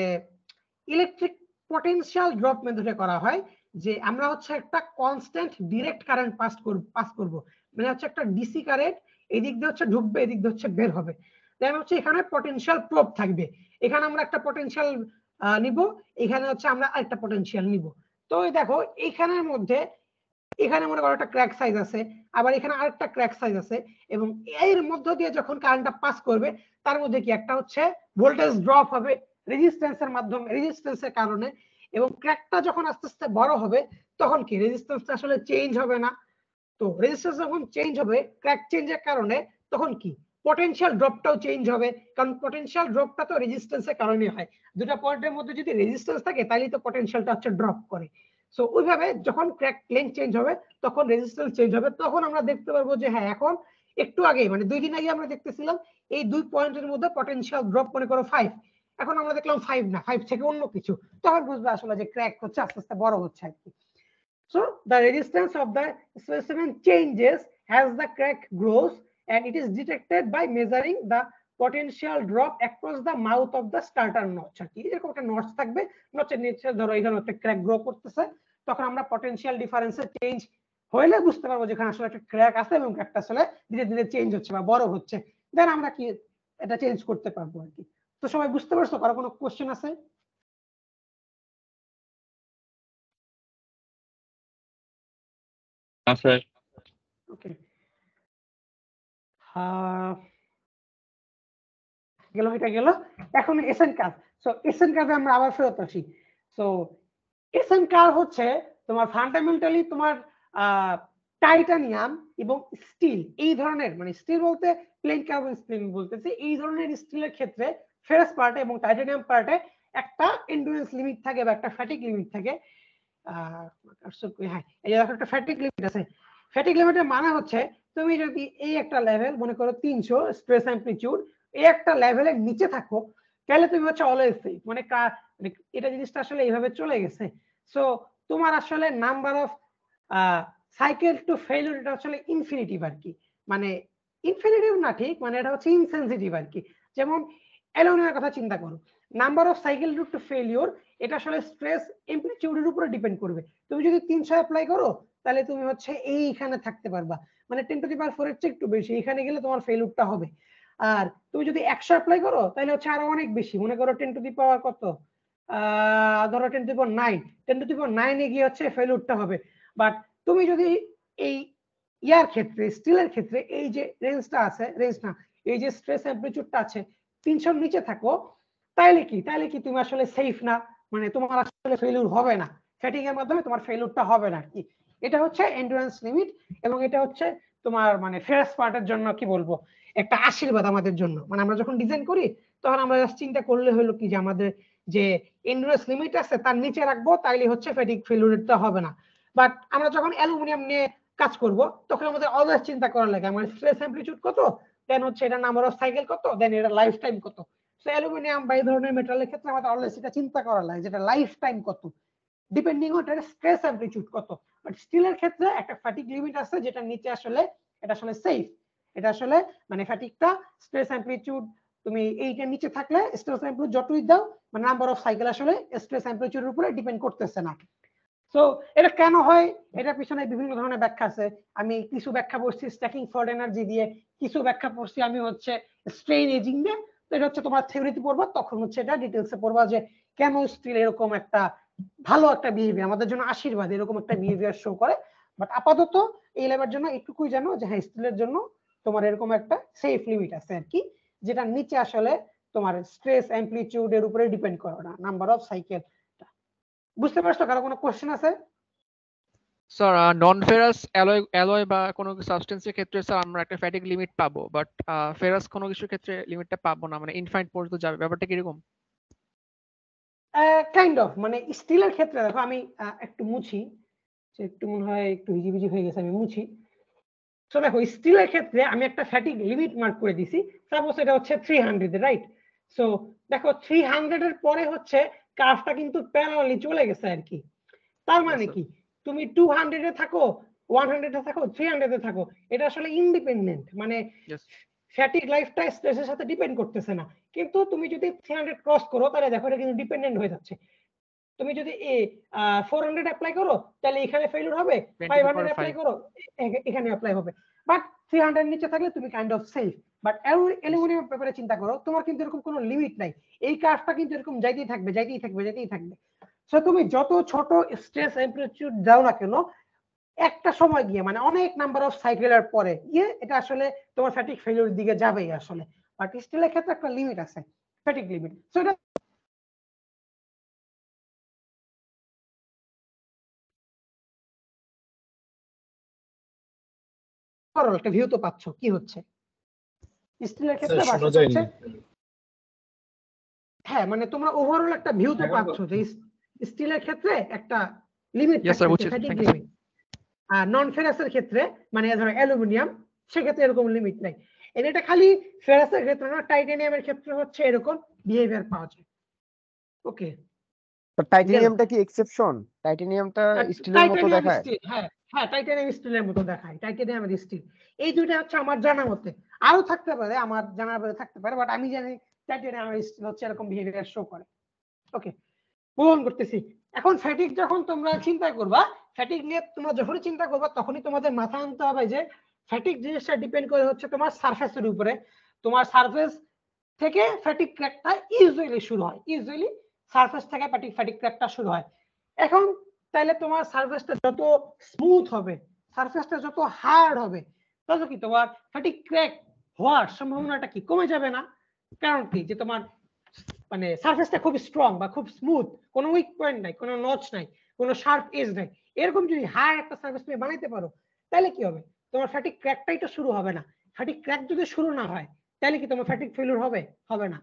ইলেকট্রিক পটেনশিয়াল ড্রপ মেথডে করা হয়, যে আমরা হচ্ছে একটা কনস্ট্যান্ট ডিরেক্ট কারেন্ট পাস করব, মানে হচ্ছে একটা ডিসি কারেন্ট এদিক দিয়ে হচ্ছে ঢুকবে এদিক দিয়ে হচ্ছে বের হবে, দেন হচ্ছে এখানে পটেনশিয়াল প্রোব থাকবে, এখানে আমরা একটা পটেনশিয়াল নিব, এখানে হচ্ছে আমরা আরেকটা পটেনশিয়াল নিব। তো দেখো এইখানের মধ্যে এখানে মনে করো একটা ক্র্যাক সাইজ আছে, আবার এখানে আরেকটা ক্র্যাক সাইজ আছে, এবং এর মধ্য দিয়ে যখন কারেন্টটা পাস করবে তার মধ্যে কি একটা হচ্ছে ভোল্টেজ ড্রপ হবে রেজিস্ট্যান্সের মাধ্যমে, রেজিস্ট্যান্সের কারণে, এবং ক্র্যাকটা যখন আস্তে আস্তে বড় হবে তখন কি রেজিস্ট্যান্সটা আসলে চেঞ্জ হবে না। তো রেজিস্ট্যান্স যখন চেঞ্জ হবে ক্র্যাক চেঞ্জের কারণে তখন কি পটেনশিয়াল ড্রপটাও চেঞ্জ হবে, কারণ পটেনশিয়াল ড্রপটা তো রেজিস্ট্যান্সের কারণে হয়, দুটো পয়েন্টের মধ্যে যদি রেজিস্ট্যান্স থাকে তাহলে তো পটেনশিয়ালটা হচ্ছে ড্রপ করে। সো ওইভাবে যখন ক্র্যাক লেন্থ চেঞ্জ হবে তখন রেজিস্ট্যান্স চেঞ্জ হবে, তখন আমরা দেখতে পারবো যে হ্যাঁ এখন একটু আগে মানে 2 দিন আগে আমরা দেখতেছিলাম এই দুই পয়েন্টের মধ্যে পটেনশিয়াল ড্রপ মনে করো 5, এখন আমরা দেখলাম 5 না 5 থেকে অন্য কিছু, তখন বুঝবে আসলে যে ক্র্যাক হচ্ছে আস্তে আস্তে বড় হচ্ছে আর কি। So the resistance of the specimen changes as the crack grows and it is detected by measuring the potential drop across the mouth of the starter notch আর কি। এরকম একটা নচ থাকবে, নচের নিচে ধরো এখানে একটা ক্র্যাক গ্রো করতেছে, তখন আমরা পটেনশিয়াল ডিফারেন্সের চেঞ্জ হইলে বুঝতে পারবো যেখানে আসলে একটা ক্র্যাক আছে এবং ক্র্যাকটা আসলে ধীরে ধীরে চেঞ্জ হচ্ছে বা বড় হচ্ছে, দেন আমরা কি এটা চেঞ্জ করতে পারবো আর কি। তো সবাই বুঝতে পারছো? কারো কোনো কোশ্চেন আছে? স্যার ওকে, গেল এটা গেল। এখন এসএন কার্ভ। সো এসএন কার্ভে আমরা আবার ফেরত আসি। সো এসএন কার্ভ হচ্ছে তোমার ফান্ডামেন্টালি তোমার টাইটানিয়াম এবং স্টিল এই ধরনের, মানে স্টিল বলতে প্লেন কার্বন স্টিল বলতেছি, এই ধরনের স্টিলের ক্ষেত্রে ফেরাস পার্টে এবং টাইটানিয়াম পার্টে একটা এন্ডুরেন্স লিমিট থাকে বা একটা ফ্যাটিক লিমিট থাকে। হ্যাঁ, এই যে একটা ফ্যাটিক লিমিট আছে। ফ্যাটিক লিমিটের মানে হচ্ছে তুমি যদি এই একটা লেভেল মনে করো 300 স্ট্রেস অ্যামপ্লিটিউড, এই একটা লেভেলের নিচে থাকো, তাহলে তুমি হচ্ছে অলওয়েজ সেফ। মানে এটা জিনিসটা আসলে এইভাবে চলে গেছে। সো তোমার আসলে number of cycle to failure এটা আসলে ইনফিনিটিভ আর কি। মানে ইনফিনিটিভ না ঠিক, মানে এটা হচ্ছে ইনসেনসিটিভ আর কি। যেমন অ্যালুমিনিয়ামের কথা চিন্তা করো, number of cycle to failure এটা আসলে স্ট্রেস অ্যামপ্লিটিউডের উপরে ডিপেন্ড করবে। তুমি যদি 300 অ্যাপ্লাই করো তাহলে তুমি হচ্ছে এইখানে থাকতে পারবা, মানে 10⁴ এর চেয়ে একটু বেশি, এখানে গেলে তোমার ফেলিউরটা হবে। আর তুমি যদি 100 অ্যাপ্লাই করো তাহলে হচ্ছে আরো অনেক বেশি, মনে করো 10⁻⁴ কত, ধরো 10⁹ 10⁹ এ গিয়ে হচ্ছে ফেলিউরটা হবে। বাট তুমি যদি এই ইয়ার ক্ষেত্রে, স্টিলের ক্ষেত্রে এই যে রেঞ্জটা আছে, রেঞ্জ না, এই যে স্ট্রেস অ্যামপ্লিটিউডটা আছে 300 নিচে থাকো, তাইলে কি তুমি আসলে সেফ না, মানে তোমার আসলে ফেলিউর হবে না, ফ্যাটিং এর মাধ্যমে তোমার ফেলিউরটা হবে না কি। এটা হচ্ছে এন্ডুরেন্স লিমিট এবং এটা হচ্ছে তোমার মানে ফেরাস পার্টের জন্য কি বলবো একটা আশীর্বাদ আমাদের জন্য। মানে আমরা যখন ডিজাইন করি তখন আমরা চিন্তা করলে হলো কি যে আমাদের যে এন্ডুরেন্স লিমিট আছে তার নিচে রাখবো, তাইলে হচ্ছে ফ্যাটিক ফেলিউরটা হবে না। বাট আমরা যখন অ্যালুমিনিয়াম নিয়ে কাজ করব তখন আমাদের অলওয়েজ চিন্তা করা লাগে আমার স্ট্রেস অ্যামপ্লিটিউড কত, দেন হচ্ছে এটা নাম্বার অফ সাইকেল কত, দেন এটা লাইফ টাইম কত। সো অ্যালুমিনিয়াম বা এই ধরনের মেটালের ক্ষেত্রে আমাদের অলওয়েজ এটা চিন্তা করা লাগে যেটা লাইফ টাইম কত, ডিপেন্ডিং অন এর স্ট্রেস অ্যামপ্লিটিউড কত। বাট স্টিলের ক্ষেত্রে একটা ফ্যাটিক লিমিট আছে যেটা নিচে আসলে এটা আসলে সেফ। এটা আসলে মানে ফ্যাটিকটা স্ট্রেস অ্যামপ্লিটিউড তুমি এইটার নিচে থাকলে স্ট্রেস অ্যামপ্লিটিউড যতই দাও মানে নাম্বার অফ সাইকেল আসলে স্ট্রেস অ্যামপ্লিটিউডের উপরে ডিপেন্ড করতেছে না। সো এটা কেন হয়, এটার পিছনে বিভিন্ন ধরনের ব্যাখ্যা আছে। আমি কিছু ব্যাখ্যা পড়ছি স্ট্যাকিং ফর এনার্জি দিয়ে, কিছু ব্যাখ্যা পড়ছি আমি হচ্ছে স্ট্রেইন এজিং দিয়ে। তো এটা হচ্ছে তোমার থিওরিতে পড়বা, তখন হচ্ছে এটা ডিটেইলসে পড়বা যে কেন স্টিল এরকম একটা ভালো একটা বিহেভিয়ার, আমাদের জন্য আশীর্বাদ, এরকম একটা বিহেভিয়ার শো করে। বাট আপাতত এই লেভেলের জন্য একটুকুই জানো যে হ্যাঁ স্টিলের জন্য তোমার এরকম একটা সেফ লিমিট আছে আর কি, যেটা নিচে আসলে তোমার স্ট্রেস অ্যামপ্লিটিউডের উপরে ডিপেন্ড করে না, নাম্বার অফ সাইকেল। বুঝতে পারছো? কারো কোনো কোশ্চেন আছে? স্যার নন ফেরাস অ্যালয় বা কোনো সাবস্টেন্সের ক্ষেত্রে স্যার আমরা একটা ফ্যাটিক লিমিট পাবো, বাট ফেরাস কোনো কিছুর ক্ষেত্রে লিমিটটা পাবো না, মানে ইনফাইনাইট পর্যন্ত যাবে, ব্যাপারটা কি এরকম? কাইন্ড অফ, মানে স্টিলের ক্ষেত্রে দেখো আমি একটু মুছি, একটু মনে হয় একটু হিজিবিজি হয়ে গেছে, আমি মুছি। তো দেখো স্টিলের ক্ষেত্রে আমি একটা ফ্যাটিক লিমিট মার্ক করে দিছি, সাপোজ এটা হচ্ছে 300, রাইট? সো দেখো 300 এর পরে হচ্ছে কার্ভটা কিন্তু প্যারালালি চলে গেছে আর কি। তার মানে কি তুমি 200 এ থাকো, 100 এ থাকো, 300 এ থাকো, এটা আসলে ইন্ডিপেন্ডেন্ট, মানে ফ্যাটিক লাইফটা স্ট্রেসের সাথে ডিপেন্ড করতেছে না। কিন্তু তুমি যদি 300 ক্রস করো তাহলে দেখো এটা কিন্তু ডিপেন্ডেন্ট হয়ে যাচ্ছে। তুমি যদি 400 অ্যাপ্লাই করো তাহলে এখানে ফেলিউর হবে, 500 অ্যাপ্লাই করো এখানে অ্যাপ্লাই হবে। বাট 300 নিচে থাকলে তুমি kind of safe. But aluminium ব্যাপারে চিন্তা করো, তোমার কিন্তু এরকম কোনো লিমিট নাই, এই কার্ভটা কিন্তু এরকম যাইতেই থাকবে যাইতেই থাকবে যাইতেই থাকবে। সো তুমি যত ছোট স্ট্রেস অ্যামপ্লিটিউড দাও না কেন, একটা সময় গিয়ে মানে অনেক নাম্বার অফ সাইকেলের পরে গিয়ে এটা আসলে তোমার ফ্যাটিক ফেলিউর দিকে যাবেই আসলে। বাট স্টিলের ক্ষেত্রে একটা লিমিট আছে, ফ্যাটিক লিমিট। সো এটা ওভারঅল একটা ভিউ তো পাচ্ছ কি হচ্ছে স্টিলের ক্ষেত্রে শোনা ভার্সেস যায়নি। হচ্ছে। হ্যাঁ মানে তোমরা ওভারঅল একটা ভিউ তো পাচ্ছ যে স্টিলের ক্ষেত্রে একটা লিমিট থাকছে, ফ্যাটিক লিমিট। আর নন ফেরাসের ক্ষেত্রে মানে ধরো অ্যালুমিনিয়াম, সেক্ষেত্রে এরকম লিমিট নাই। এটা খালি ফেরাসের ক্ষেত্রে না, টাইটানিয়ামের ক্ষেত্রে হচ্ছে এরকম বিহেভিয়ার পাওয়া যায়। ওকে, তো টাইটানিয়ামটা কি এক্সেপশন? টাইটানিয়ামটা স্টিলের মতো দেখায়? হ্যাঁ হ্যাঁ, টাইটানিয়াম স্টিলের মতো দেখায়, টাইটানিয়াম আর স্টিল এই দুইটা হচ্ছে আমার জানা মতে, আরো থাকতে পারে, আমার জানার পরে থাকতে পারে, বাট আমি জানি টাইটানিয়াম আর স্টিল হচ্ছে এরকম বিহেভিয়ার শো করে। ওকে, পূরণ করতেছি। এখন ফ্যাটিক যখন তোমরা চিন্তা করবা, ফ্যাটিক নিয়ে তোমরা যখনই চিন্তা করবা তখনই তোমাদের মাথায় আনতে হবে যে ফ্যাটিক জিনিসটা ডিপেন্ড করে হচ্ছে তোমার সারফেসের উপরে। তোমার সারফেস থেকে ফ্যাটিক ক্র্যাকটা ইউজুয়ালি শুরু হয়, ইউজুয়ালি সারফেস থেকে ফ্যাটিক ক্র্যাকটা শুরু হয়। এখন তাহলে তোমার সারফেসটা যত স্মুথ হবে, সারফেসটা যত হার্ড হবে, তত কি তোমার ফ্যাটিক ক্র্যাক হওয়ার সম্ভাবনাটা কি কমে যাবে না? কারণ কি যে তোমার মানে সারফেসটা খুব স্ট্রং বা খুব স্মুথ, কোনো উইক পয়েন্ট নাই, কোনো নচ নাই, কোনো শার্প এজ নাই, এরকম যদি হার্ড একটা সারফেস তুমি বানাইতে পারো তাহলে কি হবে? তোমার ফ্যাটিক ক্র্যাকটাই তো শুরু হবে না। ফ্যাটিক ক্র্যাক যদি শুরু না হয় তাহলে কি তোমার ফ্যাটিক ফেলিউর হবে? হবে না।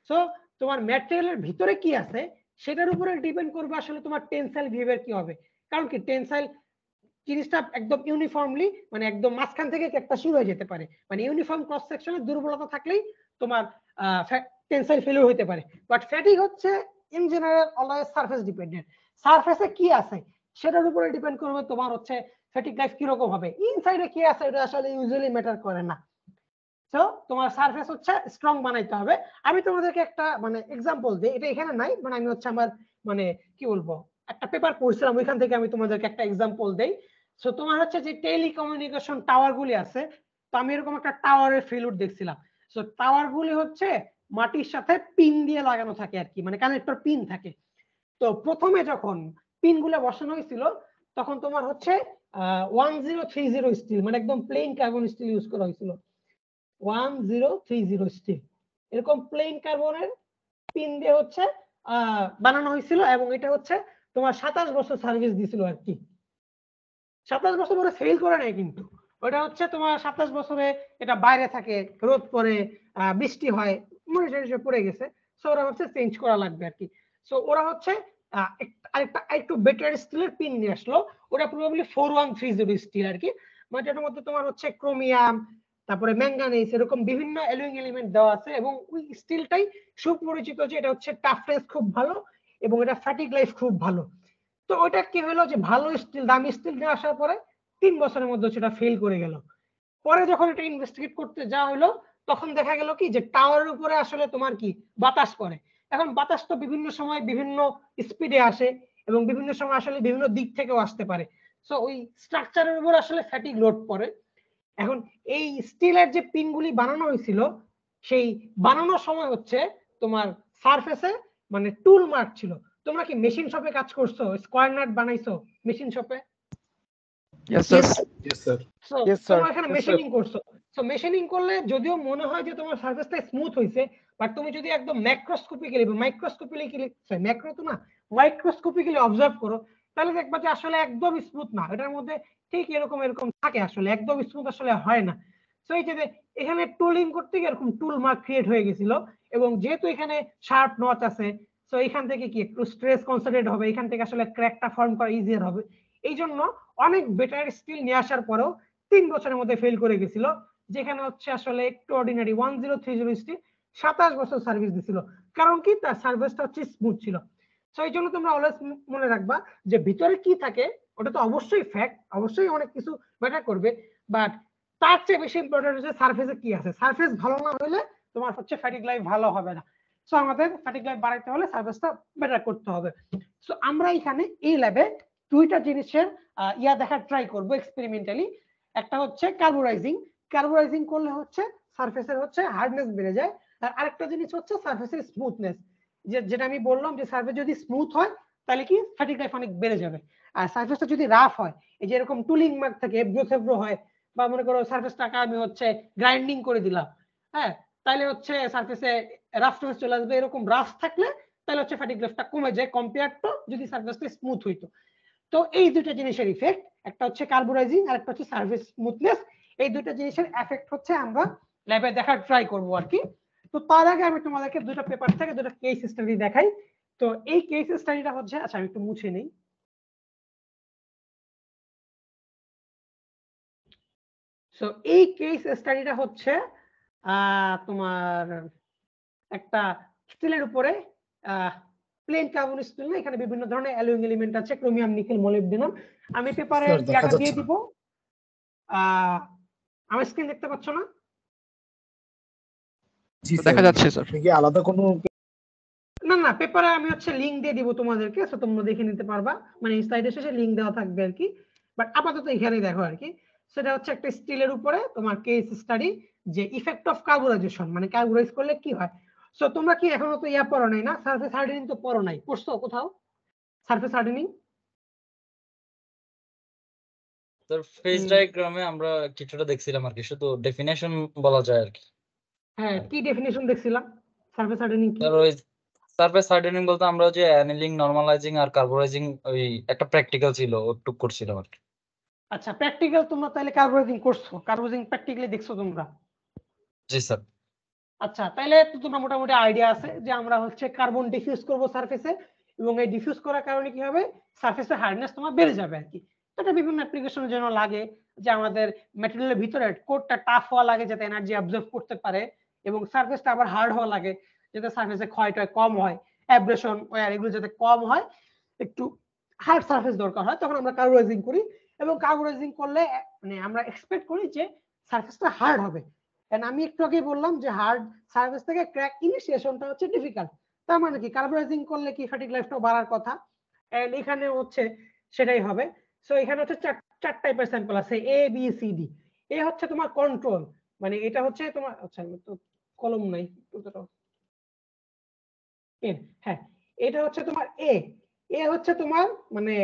সো তোমার ম্যাটেরিয়ালের ভিতরে কি আছে সেটার উপরে ডিপেন্ড করবে আসলে তোমার টেনসাইল বিহেভিয়ার কি হবে। কারণ কি টেনসাইল জিনিসটা একদম ইউনিফর্মলি মানে একদম মাঝখান থেকে একটা শুরু হয়ে যেতে পারে, মানে ইউনিফর্ম ক্রস সেকশনের দুর্বলতা থাকলেই তোমার টেনসাইল ফেলিওর হতে পারে। বাট ফ্যাটিগ হচ্ছে in general always surface dependent, সারফেসে কি আছে সেটার উপরে ডিপেন্ড করবে তোমার হচ্ছে ফ্যাটিগ লাইফ কিরকম হবে। ইনসাইডে কি আছে এটা আসলে ইউজুয়ালি ম্যাটার করে না। তো তোমার সারফেস হচ্ছে স্ট্রং বানাইতে হবে। আমি তোমাদেরকে একটা মানে এক্সাম্পল দিই, এটা এখানে নাই, মানে আমি হচ্ছে আমার মানে কি বলবো একটা পেপার পড়ছিলাম ওইখান থেকে আমি তোমাদেরকে একটা এক্সাম্পল দেই। সো তোমার হচ্ছে যে টেলিকমিউনিকেশন টাওয়ার গুলি আছে, তো আমি এরকম একটা টাওয়ারের ফেলুর দেখছিলাম। সো টাওয়ার গুলি হচ্ছে মাটির সাথে পিন দিয়ে লাগানো থাকে আর কি, মানে কানেক্টর পিন থাকে। তো প্রথমে যখন পিন গুলো বসানো হয়েছিল তখন তোমার হচ্ছে 1030 স্টিল মানে একদম প্লেন কার্বন স্টিল ইউজ করা হয়েছিল, 1030 স্টিল এরকম প্লেন কার্বনের পিন দিয়ে হচ্ছে বানানো হয়েছিল, এবং এটা হচ্ছে তোমার 27 বছর সার্ভিস দিছিল আর কি। 27 বছর পরে ফেল করে নাই, কিন্তু ওটা হচ্ছে তোমার 27 বছরে এটা বাইরে থাকে, রোদ পরে বৃষ্টি হয়, মনে পড়ে গেছে। সো ওরা হচ্ছে চেঞ্জ করা লাগবে আর কি। সো ওরা হচ্ছে আরেকটা একটু বেটার স্টিলের পিন নিয়ে আসলো, ওটা প্রবাবলি 4130 স্টিল আর কি, মানে এটার মধ্যে তোমার হচ্ছে ক্রোমিয়াম তারপরে ম্যাঙ্গানিজ এরকম বিভিন্ন অ্যালুইং এলিমেন্ট দেওয়া আছে, এবং ওই স্টিলটাই সুপরিচিত যে এটা হচ্ছে টাফনেস খুব ভালো এবং এটা ফ্যাটিগ লাইফ খুব ভালো। তো ওটা কি হলো যে ভালো স্টিল দামি স্টিল নিয়ে আসার পরে 3 বছরের মধ্যে সেটা ফেল করে গেল। পরে যখন এটা ইনভেস্টিগেট করতে যাওয়া হলো তখন দেখা গেল কি যে টাওয়ারের উপরে আসলে তোমার কি বাতাস পড়ে। এখন বাতাস তো বিভিন্ন সময় বিভিন্ন স্পিডে আসে এবং বিভিন্ন সময় আসলে বিভিন্ন দিক থেকেও আসতে পারে। সো ওই স্ট্রাকচারের উপর আসলে ফ্যাটিগ লোড পড়ে। এখন এই স্টিলের যে পিনগুলি বানানো হয়েছিল সেই বানানোর সময় হচ্ছে তোমার সারফেসে মানে টুল মার্ক ছিল। তোমরা কি মেশিন শপে কাজ করছো, স্কয়ার নাট বানাইছো মেশিন শপে? Yes, sir. Yes, sir. So Yes, sir. তোমরা এখানে Yes, sir. মেশিনিং করছো। সো মেশিনিং করলে যদিও মনে হয় যে তোমার সারফেসটা স্মুথ হয়েছে, বাট তুমি যদি একদম ম্যাক্রোস্কোপিক্যালি বা মাইক্রোস্কোপিক্যালি ম্যাক্রো তো না মাইক্রোস্কোপিক্যালি অবজার্ভ করো তাহলে দেখবা যে আসলে একদম স্মুথ না, এটার মধ্যে ঠিক এরকম এরকম থাকে, আসলে একদম স্মুথ আসলে হয় না। সো এই যে এখানে টুলিং করতে গিয়ে এরকম টুল মার্ক ক্রিয়েট হয়ে গেছিল, এবং যেহেতু এখানে শার্প নচ আছে সো এখান থেকে কি একটু স্ট্রেস কনসেন্ট্রেট হবে, এখান থেকে আসলে ক্র্যাকটা ফর্ম করা ইজিয়ার হবে। এই জন্য অনেক বেটার স্টিল নিয়ে আসার পরেও 3 বছরের মধ্যে ফেল করে গেছিল, যেখানে হচ্ছে আসলে একটু অর্ডিনারি 1030 স্টিল 27 বছর সার্ভিস দিছিল। কারণ কি তার সার্ভিসটা হচ্ছে স্মুথ ছিল। সো এই জন্য তোমরা অলওয়েজ মনে রাখবা যে ভিতরে কি থাকে ওটা তো অবশ্যই ফ্যাক্ট, অবশ্যই অনেক কিছু ম্যাটার করবে, বাট তার চেয়ে বেশি ইম্পর্টেন্ট হচ্ছে সারফেসে কি আছে। সারফেস ভালো না হলে তোমার হচ্ছে ফ্যাটিগ লাইফ ভালো হবে না। সো আমাদের ফ্যাটিগ লাইফ বাড়াইতে হলে সারফেসটা বেটার করতে হবে। সো আমরা এখানে এই ল্যাবে দুইটা জিনিসের ইয়া দেখার ট্রাই করব এক্সপেরিমেন্টালি। একটা হচ্ছে কার্বোরাইজিং, কার্বোরাইজিং করলে হচ্ছে সারফেসের হচ্ছে হার্ডনেস বেড়ে যায়, আর আরেকটা জিনিস হচ্ছে সারফেসের স্মুথনেস, যেটা আমি বললাম যে সারফেস যদি স্মুথ হয় তাহলে কি ফ্যাটিগ লাইফ অনেক বেড়ে যাবে। আর সারফেসটা যদি রাফ হয়, এই যে এরকম টুলিং মার্ক থাকে এবড়ো থেবড়ো হয়, বা মনে করো সারফেসটাকে আমি হচ্ছে গ্রাইন্ডিং করে দিলাম, হ্যাঁ, তাহলে হচ্ছে সারফেসে রাফনেস চলে আসবে। এরকম রাফ থাকলে তাহলে হচ্ছে ফ্যাটিগ লাইফটা কমে যায় কম্পেয়ার টু যদি সারফেসটা স্মুথ হইতো। তো এই দুটো জিনিসের ইফেক্ট, একটা হচ্ছে কার্বোরাইজিং আর একটা হচ্ছে সার্ভিস স্মুথনেস, এই দুটো জিনিসের এফেক্ট হচ্ছে আমরা ল্যাবে দেখার ট্রাই করব আর কি। তো তার আগে আমি তোমাদেরকে দুটো পেপার থেকে দুটো কেস স্টাডি দেখাই। তো এই কেস স্টাডিটা হচ্ছে, আচ্ছা আমি একটু মুছে নেই। সো এই কেস স্টাডিটা হচ্ছে তোমার একটা স্টিলের উপরে প্লেন কার্বন স্টিল না, এখানে বিভিন্ন ধরনের অ্যালুইং এলিমেন্ট আছে, ক্রোমিয়াম নিকেল মোলিবডেনাম। আমি পেপারে জায়গা দিয়ে দিব। আমার স্ক্রিন দেখতে পাচ্ছ না? জি দেখা যাচ্ছে স্যার। কি আলাদা কোনো না না, পেপারে আমি হচ্ছে লিংক দিয়ে দিব তোমাদেরকে, সো তোমরা দেখে নিতে পারবা, মানে স্লাইডের শেষে লিংক দেওয়া থাকবে আর কি। বাট আপাতত এখানেই দেখো আর কি। সেটা হচ্ছে একটা স্টিলের উপরে তোমার কেস স্টাডি, যে ইফেক্ট অফ কার্বোরাইজেশন, মানে কার্বোরাইজ করলে কি হয়। সো তোমরা কি এখনো তো ইয়া পড়ো নাই না, সারফেস হার্ডেনিং তো পড়ো নাই, পড়ছো কোথাও সারফেস হার্ডেনিং? স্যার ফেজ ডায়াগ্রামে আমরা কিছুটা দেখছিলাম আর কি, শুধু ডেফিনেশন বলা যায় আর কি। হ্যাঁ, কি ডেফিনিশন দেখছিলাম সারফেস হার্ডেনিং কি? স্যার ওই সারফেস হার্ডেনিং বলতে আমরা যে অ্যানিলিং, নরমালাইজিং আর কার্বোরাইজিং ওই একটা প্র্যাকটিক্যাল ছিল ওটুক করছিলাম আর কি। আচ্ছা, প্র্যাকটিক্যাল তোমরা তাহলে কার্বোরাইজিং করছো, কার্বোরাইজিং প্র্যাকটিক্যালি দেখছো তোমরা? জি স্যার। আচ্ছা, তাইলে তো তোমার মোটামুটি আইডিয়া আছে যে আমরা হচ্ছে কার্বন ডিফিউজ করব সারফেসে, এবং এই ডিফিউজ করার কারণে কি হবে, সারফেসের হার্ডনেস তোমার বেড়ে যাবে আর কি। এটা বিভিন্ন অ্যাপ্লিকেশনের জন্য লাগে, যে আমাদের ম্যাটেরিয়ালের ভিতরে কোডটা টাফ হওয়া লাগে যাতে এনার্জি অ্যাবজর্ব করতে পারে, এবং সারফেসটা আবার হার্ড হওয়া লাগে যাতে সারফেসে ক্ষয়টা কম হয়, অ্যাব্রেশন ওয়্যার এগুলো যাতে কম হয়, একটু হার্ড সারফেস দরকার হয়, তখন আমরা কার্বোরাইজিং করি। এবং কার্বোরাইজিং করলে মানে আমরা এক্সপেক্ট করি যে সারফেসটা হার্ড হবে। এন্ড আমি একটু আগে বললাম যে হার্ড সারফেস থেকে ক্র্যাক ইনিশিয়েশনটা হচ্ছে ডিফিকাল্ট। তার মানে কি কার্বোরাইজিং করলে কি ফ্যাটিক লাইফটাও বাড়ার কথা, এন্ড এখানে হচ্ছে সেটাই হবে। সো এখানে হচ্ছে চার টাইপের স্যাম্পল আছে, এ বি সি ডি। এ হচ্ছে তোমার কন্ট্রোল, মানে এটা হচ্ছে তোমার, আচ্ছা তো কলম নাই, হ্যাঁ এটা হচ্ছে তোমার এ। এ হচ্ছে তোমার মানে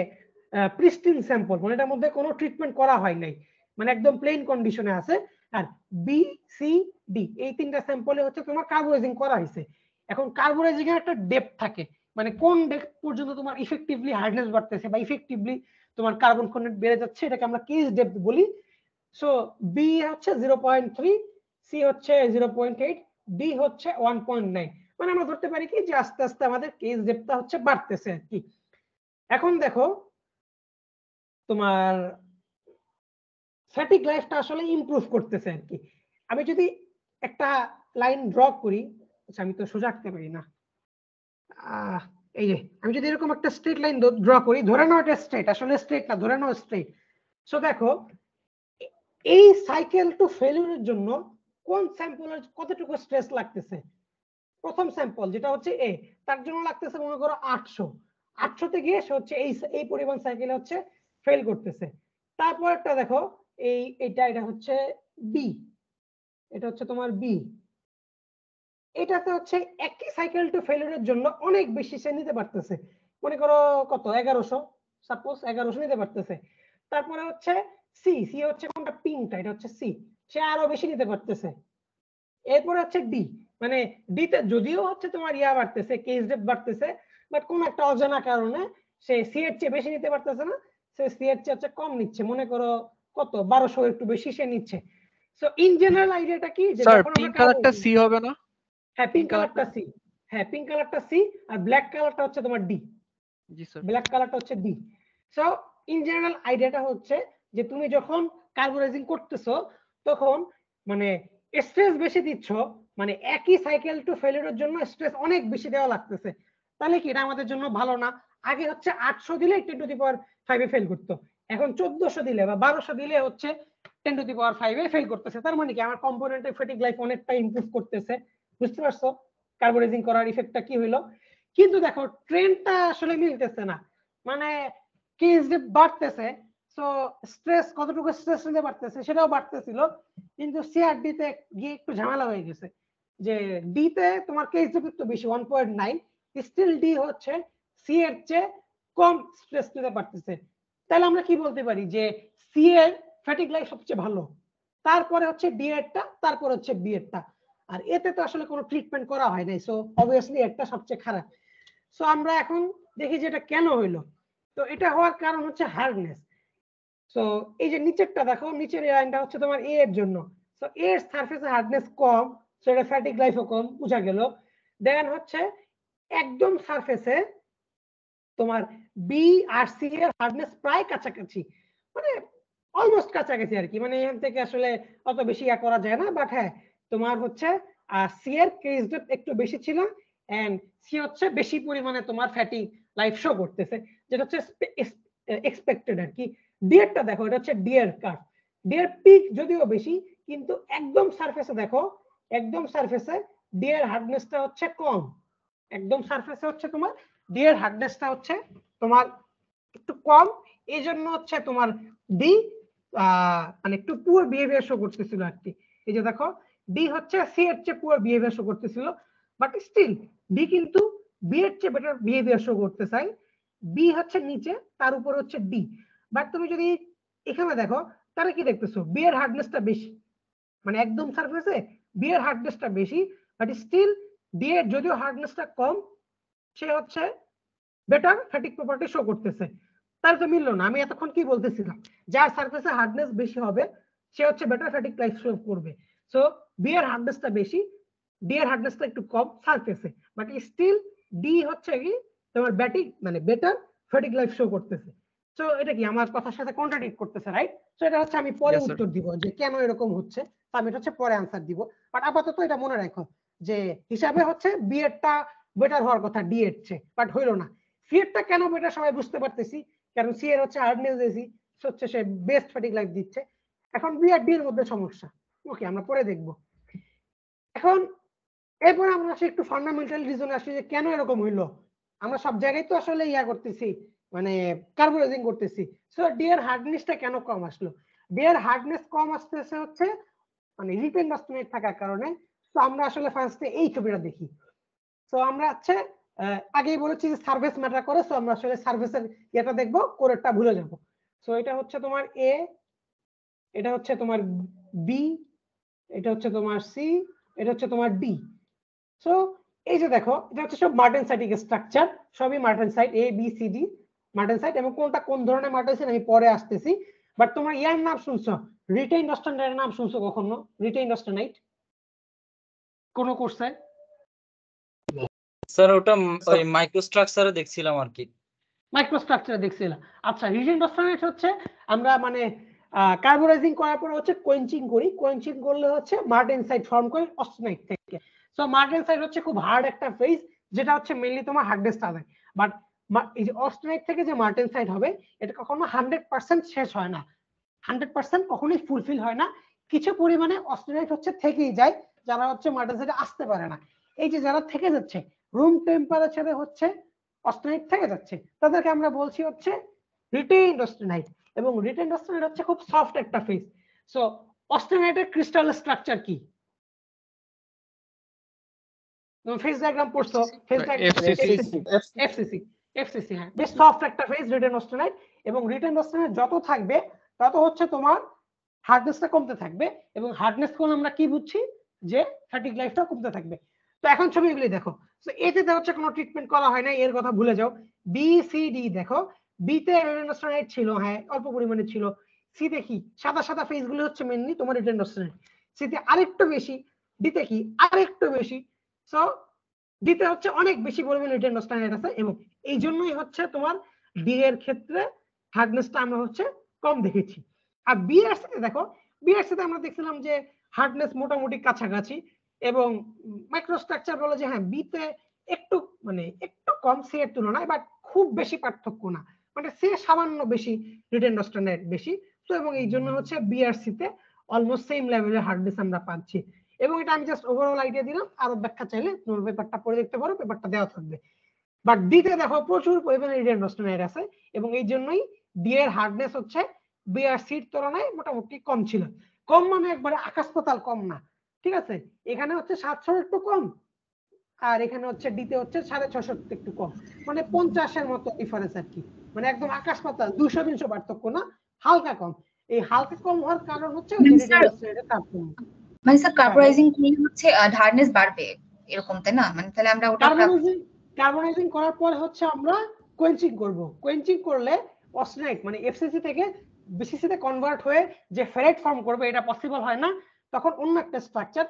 প্রিস্টিন স্যাম্পল, মানে এটার মধ্যে কোনো ট্রিটমেন্ট করা হয় নাই, মানে একদম প্লেন কন্ডিশনে আছে। আর বি সি ডি এই তিনটা স্যাম্পলে হচ্ছে তোমার কার্বোরাইজিং করা হয়েছে। এখন কার্বোরাইজিং এর একটা ডেপথ থাকে, মানে কোন ডেপথ পর্যন্ত তোমার ইফেক্টিভলি হার্ডনেস বাড়তেছে বা ইফেক্টিভলি তোমার কার্বন কন্টেন্ট বেড়ে যাচ্ছে, এটাকে আমরা কেস ডেপথ বলি। সো বি হচ্ছে 0.3, সি হচ্ছে 0.8, ডি হচ্ছে 1.9। মানে আমরা ধরতে পারি কি যে আস্তে আস্তে আমাদের কেস ডেপথটা হচ্ছে বাড়তেছে আর কি। এখন দেখো তোমার ফ্যাটিক লাইফটা আসলে ইমপ্রুভ করতেছে আর কি। আমি যদি একটা লাইন ড্র করি, আচ্ছা আমি তো সোজা আঁকতে পারি না, এই যে আমি যদি এরকম একটা স্ট্রেট লাইন ড্র করি, ধরে নাও এটা স্ট্রেট, আসলে স্ট্রেট না, ধরে নাও স্ট্রেট। সো দেখো এই সাইকেল টু ফেলিউরের জন্য কোন স্যাম্পলের কতটুকু স্ট্রেস লাগতেছে। প্রথম স্যাম্পল যেটা হচ্ছে এ, তার জন্য লাগতেছে মনে করো 800 তে গিয়ে সে হচ্ছে এই পরিমাণ সাইকেলে হচ্ছে ফেল করতেছে। তারপর একটা দেখো এটা হচ্ছে বি, এটা হচ্ছে তোমার বি, এটাতে হচ্ছে একই সাইকেল টু ফেলিউরের জন্য অনেক বেশি সে নিতে পারতেছে, মনে করো কত 1100, সাপোজ 1100 নিতে পারতেছে। তারপরে হচ্ছে সি, সি হচ্ছে কোনটা পিঙ্কটা, এটা হচ্ছে সি, সে আরো বেশি নিতে পারতেছে। এরপরে হচ্ছে ডি, মানে ডি তে যদিও হচ্ছে তোমার ইয়া বাড়তেছে, কেস ডেপথ বাড়তেছে, বাট কোন একটা অজানা কারণে সে সি এর চেয়ে বেশি নিতে পারতেছে না, সে সি এর চেয়ে হচ্ছে কম নিচ্ছে, মনে করো কত 1200 একটু বেশি সে নিচ্ছে। সো ইন জেনারেল আইডিয়াটা কি যে স্যার যখন পিঙ্ক আমরা কালারটা সি হবে না? হ্যাঁ পিঙ্ক কালারটা সি, হ্যাঁ পিঙ্ক কালারটা সি, আর ব্ল্যাক কালারটা হচ্ছে তোমার ডি। জি স্যার। ব্ল্যাক কালারটা হচ্ছে ডি। সো ইন জেনারেল আইডিয়াটা হচ্ছে যে তুমি যখন কার্বোরাইজিং করতেছো তখন মানে স্ট্রেস বেশি দিচ্ছ, মানে একই সাইকেল টু ফেলিউরের জন্য স্ট্রেস অনেক বেশি দেওয়া লাগতেছে, তাহলে কি এটা আমাদের জন্য ভালো না? আগে হচ্ছে 800 দিলে 10 to the power 5 A fail করতো, এখন 1400 দিলে বা 1200 দিলে হচ্ছে 10 to the power 5 A fail করতেছে। তার মানে কি আমার কম্পোনেন্টের ফ্যাটিক লাইফ অনেকটা ইমপ্রুভ করতেছে। বুঝতে পারছো কার্বোরাইজিং করার ইফেক্টটা কি হইলো? কিন্তু দেখো ট্রেন্ডটা আসলে মিলতেছে না, মানে কেস ডেপ বাড়তেছে, সো স্ট্রেস কতটুকু স্ট্রেস নিতে পারতেছে সেটাও বাড়তেছিল, কিন্তু সিআরডি তে গিয়ে একটু ঝামেলা হয়ে গেছে, যে ডি তে তোমার কেস ডেপ একটু বেশি 1.9, স্টিল ডি হচ্ছে সি এর চেয়ে কম স্ট্রেস নিতে পারতেছে। তাহলে আমরা কি বলতে পারি যে সি এর ফ্যাটিক লাইফ সবচেয়ে ভালো, তারপরে হচ্ছে ডি এরটা, তারপর হচ্ছে বি এরটা। আর এতে তো আসলে কোনো ট্রিটমেন্ট করা হয় নাই, সো অবভিয়াসলি একটা সবচেয়ে খারাপ। সো আমরা এখন দেখি যে এটা কেন হইলো। তো এটা হওয়ার কারণ হচ্ছে হার্ডনেস। সো এই যে নিচেরটা দেখো, নিচের লাইনটা হচ্ছে তোমার এ এর জন্য, সো এ এর সারফেসে হার্ডনেস কম, সো এটা ফ্যাটিক লাইফও কম, বুঝা গেল। দেন হচ্ছে একদম সারফেসে তোমার বি আর সি এর হার্ডনেস প্রায় কাছাকাছি, মানে অলমোস্ট কাছাকাছি আর কি, মানে এখান থেকে আসলে অত বেশি ইয়া করা যায় না, বাট হ্যাঁ তোমার হচ্ছে সি এর কেস ডেপথ একটু বেশি ছিল, এন্ড সি হচ্ছে বেশি পরিমাণে তোমার ফ্যাটি লাইফ শো করতেছে, যেটা হচ্ছে এক্সপেক্টেড আর কি। ডি এরটা দেখো, এটা হচ্ছে ডি এর কার্ভ, ডি এর পিক যদিও বেশি, কিন্তু একদম সারফেসে দেখো, একদম সারফেসে ডি এর হার্ডনেসটা হচ্ছে কম, একদম সারফেসে হচ্ছে তোমার ডি এর হার্ডনেসটা হচ্ছে তোমার একটু কম, এই জন্য হচ্ছে তোমার ডি মানে একটু পুয়ার বিহেভিয়ার শো করতেছিল আর কি। এই যে দেখো ডি হচ্ছে সি এর চেয়ে পুয়ার বিহেভিয়ার শো করতেছিল, বাট স্টিল ডি কিন্তু বি এর চেয়ে বেটার বিহেভিয়ার শো করতে চাই। বি হচ্ছে নিচে, তার উপর হচ্ছে ডি, বাট তুমি যদি এখানে দেখো তাহলে কি দেখতেছো, বি এর হার্ডনেসটা বেশি, মানে একদম সারফেসে বি এর হার্ডনেসটা বেশি, বাট স্টিল ডি এর যদিও হার্ডনেসটা কম, সে হচ্ছে বেটার ফ্যাটিক প্রপার্টি শো করতেছে। তাহলে তো মিললো না। আমি এতক্ষণ কি বলতেছিলাম, যার সারফেসে হার্ডনেস বেশি হবে সে হচ্ছে বেটার ফ্যাটিক লাইফ শো করবে। সো বি এর হার্ডনেসটা বেশি, ডি এর হার্ডনেসটা একটু কম সারফেসে, বাট স্টিল ডি হচ্ছে কি তোমার বেটার ফ্যাটিক লাইফ শো করতেছে। সো এটা কি আমার কথার সাথে কন্ট্রাডিক্ট করতেছে, রাইট? সো এটা হচ্ছে আমি পরে Yes, sir. উত্তর দিব যে কেন এরকম হচ্ছে, আমি এটা হচ্ছে পরে আনসার দিব। বাট আপাতত এটা মনে রাখো যে হিসাবে হচ্ছে বি এরটা বেটার হওয়ার কথা ডি এর চেয়ে, বাট হইলো না। সি এরটা কেন বেটার সবাই বুঝতে পারতেছি, কারণ সি এর হচ্ছে হার্ডনেস বেশি, হচ্ছে সে বেস্ট ফ্যাটিক লাইফ দিচ্ছে। এখন বি আর ডি এর মধ্যে সমস্যা, ওকে আমরা পরে দেখব। এখন এরপর আমরা আসি একটু ফান্ডামেন্টাল রিজনে আসি যে কেন এরকম হইলো। আমরা সব জায়গায় তো আসলে ইয়া করতেছি, মানে কার্বোরাইজিং করতেছি। সো ডি এর হার্ডনেসটা কেন কম আসলো? ডি এর হার্ডনেস কম আসতেছে হচ্ছে মানে রিটেন অস্টেনাইট থাকার কারণে। তো আমরা আসলে ফার্স্টে এই ছবিটা দেখি। তো আমরা হচ্ছে আগেই বলেছি যে সার্ফেস ম্যাটার করে, সো আমরা আসলে সার্ফেসের ইয়েটা দেখবো, কোরেরটা ভুলে যাব। সো এটা হচ্ছে তোমার এ, এটা হচ্ছে তোমার বি, এটা হচ্ছে তোমার সি, এটা হচ্ছে তোমার ডি। সো এই যে দেখো এটা হচ্ছে সব মার্টেনসাইটিক স্ট্রাকচার, সবই মার্টেনসাইট, এ বি সি ডি মার্টেনসাইট, এবং কোনটা কোন ধরনের মার্টেনসাইট আমি পরে আসতেছি। বাট তোমার ইয়ার নাম শুনছো, রিটেইনড অস্টেনাইটের নাম শুনছো কখনো? রিটেইনড অস্টেনাইট কোন কোর্সে? স্যার ওটা ওই মাইক্রোস্ট্রাকচারে দেখছিলাম আর কি। মাইক্রোস্ট্রাকচারে দেখছিলাম। আচ্ছা, রিটেইনড অস্টেনাইট হচ্ছে আমরা মানে কার্বোরাইজিং করার পরে হচ্ছে কোয়েঞ্চিং করি, কোয়েঞ্চিং করলে হচ্ছে মার্টেনসাইট ফর্ম করে অস্টেনাইট থেকে। সো মার্টেনসাইট হচ্ছে খুব হার্ড একটা ফেজ, যেটা হচ্ছে মেইনলি তোমার হার্ডনেসটা দেয়। বাট এই যে অস্টেনাইট থেকে যে মার্টেনসাইট হবে এটা কখনো 100% শেষ হয় না, 100% কখনোই ফুলফিল হয় না। কিছু পরিমাণে অস্টেনাইট হচ্ছে থেকেই যায়, যারা হচ্ছে মার্টেনসাইটে আসতে পারে না। এই যে যারা থেকে যাচ্ছে রুম টেম্পারেচারে হচ্ছে অস্টেনাইট থেকে যাচ্ছে, তাদেরকে আমরা বলছি হচ্ছে রিটেইনড অস্টেনাইট। এবং রিটেইনড অস্টেনাইট হচ্ছে খুব সফট একটা ফেজ। সো অস্টেনাইটের ক্রিস্টাল স্ট্রাকচার কি? ফেজ ডায়াগ্রাম পড়ছো? ফেজ এফসিসি, এফসিসি হ্যাঁ, বেশ সফট একটা ফেজ রিটেইনড অস্টেনাইট। এবং রিটেইনড অস্টেনাইট যত থাকবে তত হচ্ছে তোমার হার্ডনেসটা কমতে থাকবে, এবং হার্ডনেস কোন আমরা কি বুঝছি যে ফ্যাটিক লাইফটা কমতে থাকবে। তো এখন ছবিগুলি দেখো, তো এতে হচ্ছে কোনো ট্রিটমেন্ট করা হয় না, এর কথা ভুলে যাও। বি সি ডি দেখো, বি তে রিটেইনড অস্টেনাইট ছিল, হ্যাঁ অল্প পরিমাণে ছিল। সি তে কি সাদা সাদা ফেজগুলো হচ্ছে মেইনলি তোমার রিটেইনড অস্টেনাইট, সি তে আরেকটু বেশি, ডি তে কি আরেকটু বেশি। সো ডি তে হচ্ছে অনেক বেশি পরিমাণে রিটেইনড অস্টেনাইট আছে, এবং এই জন্যই হচ্ছে তোমার ডি এর ক্ষেত্রে হার্ডনেসটা আমরা হচ্ছে কম দেখেছি। আর বি এর সাথে দেখো, বি এর সাথে আমরা দেখছিলাম যে হার্ডনেস মোটামুটি কাছাকাছি, এবং মাইক্রোস্ট্রাকচার বলে যে হ্যাঁ বি তে একটু মানে একটু কম সি এর তুলনায়, বাট খুব বেশি পার্থক্য না, মানে সি সামান্য বেশি রিটেইনড অস্টেনাইট বেশি। তো এবং এই জন্য হচ্ছে বি আর সি তে অলমোস্ট সেম লেভেলের হার্ডনেস আমরা পাচ্ছি। এবং এটা আমি জাস্ট ওভারঅল আইডিয়া দিলাম, আরো ব্যাখ্যা চাইলে তোমার পেপারটা পড়ে দেখতে পারো, পেপারটা দেওয়া থাকবে। বাট ডি তে দেখো প্রচুর পরিমাণে রিটেইনড অস্টেনাইট আছে, এবং এই জন্যই ডি এর হার্ডনেস হচ্ছে বি আর সির তুলনায় মোটামুটি কম ছিল। কম মানে একবারে আকাশ পাতাল কম না, ঠিক আছে? এখানে হচ্ছে 700 একটু কম, আর এখানে হচ্ছে ডি তে হচ্ছে 650 একটু কম, মানে 50 এর মতো ডিফারেন্স আর কি। মানে একদম আকাশ পাতাল 200-300 পার্থক্য না, হালকা কম। এই হালকা কম হওয়ার কারণ হচ্ছে ওই রিটেইনড অস্টেনাইটের তারতম্য। মানে স্যার কার্বোরাইজিং করলে হচ্ছে হার্ডনেস বাড়বে এরকম, তাই না? মানে তাহলে আমরা ওটা কার্বোনাইজিং করার পর হচ্ছে আমরা কোয়েঞ্চিং করব। কোয়েঞ্চিং করলে অস্টেনাইট মানে এফসিসি থেকে বিসিসি তে কনভার্ট হয়ে যে ফেরেট ফর্ম করবে এটা পসিবল হয় না, তখন অন্য একটা স্ট্রাকচার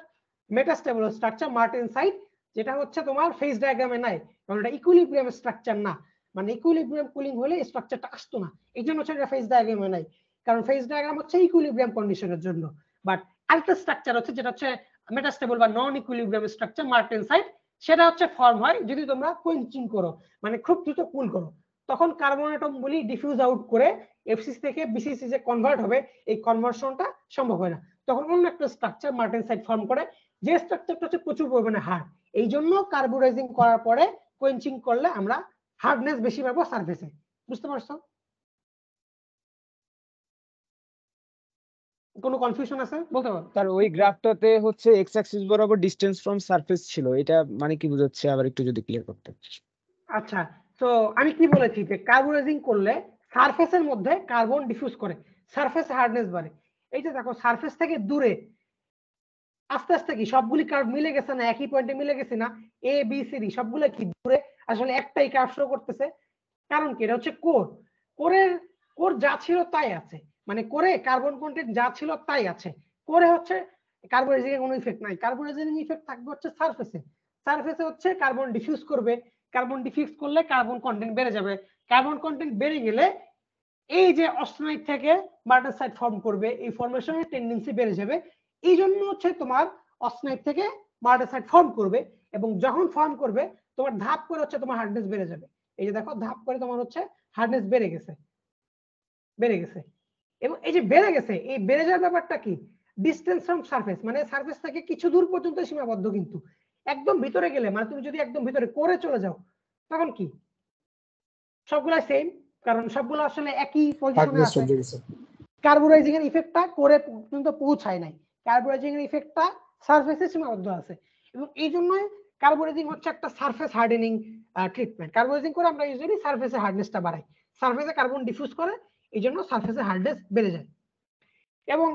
মেটাস্টেবল স্ট্রাকচার মার্টেনসাইট, যেটা হচ্ছে তোমার ফেজ ডায়াগ্রামে নাই, কারণ এটা ইকুইলিব্রিয়াম স্ট্রাকচার না, মানে ইকুইলিব্রিয়াম কুলিং হলে এই স্ট্রাকচারটা আসতো না, এই জন্য হচ্ছে এটা ফেজ ডায়াগ্রামে নাই, কারণ ফেজ ডায়াগ্রাম হচ্ছে ইকুইলিব্রিয়াম কন্ডিশনের জন্য। বাট আরেকটা স্ট্রাকচার হচ্ছে যেটা হচ্ছে মেটাস্টেবল বা নন ইকুইলিব্রিয়াম স্ট্রাকচার মার্টেনসাইট, সেটা হচ্ছে ফর্ম হয় যদি তোমরা কোয়েঞ্চিং করো, মানে খুব দ্রুত কুল করো, তখন কার্বন অ্যাটম গুলি ডিফিউজ আউট করে এফসিসি থেকে বিসিসি যে কনভার্ট হবে এই কনভার্সনটা সম্ভব হয় না, তখন অন্য একটা স্ট্রাকচার মার্টেনসাইট ফর্ম করে, যে স্ট্রাকচারটা হচ্ছে প্রচুর পরিমাণে হার্ড। এই জন্য কার্বোরাইজিং করার পরে কোয়েঞ্চিং করলে আমরা হার্ডনেস বেশি পাবো সারফেসে। বুঝতে পারছো? কোনো কনফিউশন আছে বলতে পারো? তার ওই গ্রাফটাতে হচ্ছে এক্স অ্যাক্সিস বরাবর ডিসটেন্স ফ্রম সারফেস ছিল, এটা মানে কি বোঝাচ্ছে আবার একটু যদি ক্লিয়ার করতে। আচ্ছা, তো আমি কি বলেছি যে কার্বোরাইজিং করলে সারফেসের মধ্যে কার্বন ডিফিউজ করে, সারফেস হার্ডনেস বাড়ে। এই যে দেখো সারফেস থেকে দূরে আস্তে আস্তে কি সবগুলি কার্ভ মিলে গেছে না, একই পয়েন্টে মিলে গেছে না, এ বি সি ডি সবগুলো কি দূরে আসলে একটাই কার্ভ শো করতেছে, কারণ কি এটা হচ্ছে কোর, কোর যা ছিল তাই আছে, মানে কোরে কার্বন কন্টেন্ট যা ছিল তাই আছে, কোরে হচ্ছে কার্বোরাইজিং এর কোনো ইফেক্ট নাই। কার্বোরাইজিং ইফেক্ট থাকবে হচ্ছে সারফেসে। সারফেসে হচ্ছে কার্বন ডিফিউজ করবে, কার্বন ডিফিউজ করলে কার্বন কন্টেন্ট বেড়ে যাবে, কার্বন কন্টেন্ট বেড়ে গেলে এই যে অস্টেনাইড থেকে মার্টেনসাইট ফর্ম করবে, এই ফর্মেশনের টেন্ডেন্সি বেড়ে যাবে। এই জন্য হচ্ছে তোমার অস্টেনাইড থেকে মার্টেনসাইট ফর্ম করবে, এবং যখন ফর্ম করবে তোমার ধাপ করে হচ্ছে তোমার হার্ডনেস বেড়ে যাবে। এই যে দেখো ধাপ করে তোমার হচ্ছে হার্ডনেস বেড়ে গেছে, এবং এই যে বেড়ে গেছে, এই বেড়ে যাওয়ার ব্যাপারটা কি, ডিসটেন্স ফ্রম সারফেস, মানে সারফেস থেকে কিছু দূর পর্যন্ত সীমাবদ্ধ। কিন্তু একদম ভিতরে গেলে, মানে তুমি যদি একদম ভিতরে করে চলে যাও, তখন কি সবগুলা সেম, কারণ সবগুলো আসলে একই পজিশনে আছে। কার্বোরাইজিং এর ইফেক্টটা করে পর্যন্ত পৌঁছায় নাই, কার্বোরাইজিং এর ইফেক্টটা সারফেসে সীমাবদ্ধ আছে, এবং এই জন্যই কার্বোরাইজিং হচ্ছে একটা সারফেস হার্ডেনিং ট্রিটমেন্ট। কার্বোরাইজিং করে আমরা ইউজুয়ালি সারফেসে হার্ডনেসটা বাড়াই, সারফেসে কার্বন ডিফিউজ করে, এই জন্য সারফেসে হার্ডনেস বেড়ে যায়। এবং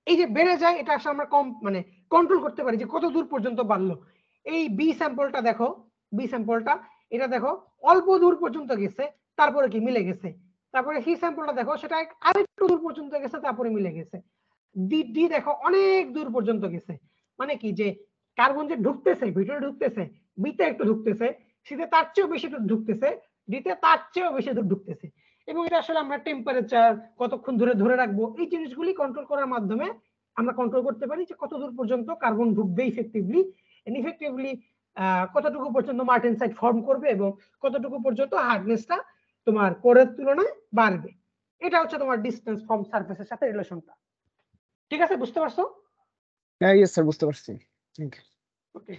এই যে বেড়ে যায়, এটা আসলে আমরা কম মানে কন্ট্রোল করতে পারি যে কত দূর পর্যন্ত বাড়লো। এই বি স্যাম্পলটা দেখো, বি স্যাম্পলটা এটা দেখো অল্প দূর পর্যন্ত গেছে, তারপরে কি মিলে গেছে। তারপরে সি স্যাম্পলটা দেখো, সেটা আরেকটু দূর পর্যন্ত গেছে, তারপরে মিলে গেছে। ডি দেখো অনেক দূর পর্যন্ত গেছে, মানে কি যে কার্বন যে ঢুকতেছে ভিতরে ঢুকতেছে, বিতে একটু ঢুকতেছে, সিতে তার চেয়েও বেশি দূর ঢুকতেছে, ডিতে তার চেয়েও বেশি দূর ঢুকতেছে। এবং এটা আসলে আমরা টেম্পারেচার কতক্ষণ ধরে রাখবো, এই জিনিসগুলি কন্ট্রোল করার মাধ্যমে আমরা কন্ট্রোল করতে পারি যে কত দূর পর্যন্ত কার্বন ঢুকবে ইফেক্টিভলি, কতটুকু পর্যন্ত মার্টেনসাইট ফর্ম করবে, এবং কতটুকু পর্যন্ত হার্ডনেসটা তোমার কোরের তুলনায় বাড়বে। এটা হচ্ছে তোমার ডিসটেন্স ফ্রম সারফেসের সাথে রিলেশনটা। ঠিক আছে, বুঝতে পারছো? হ্যাঁ ইয়েস স্যার, বুঝতে পারছি। ওকে,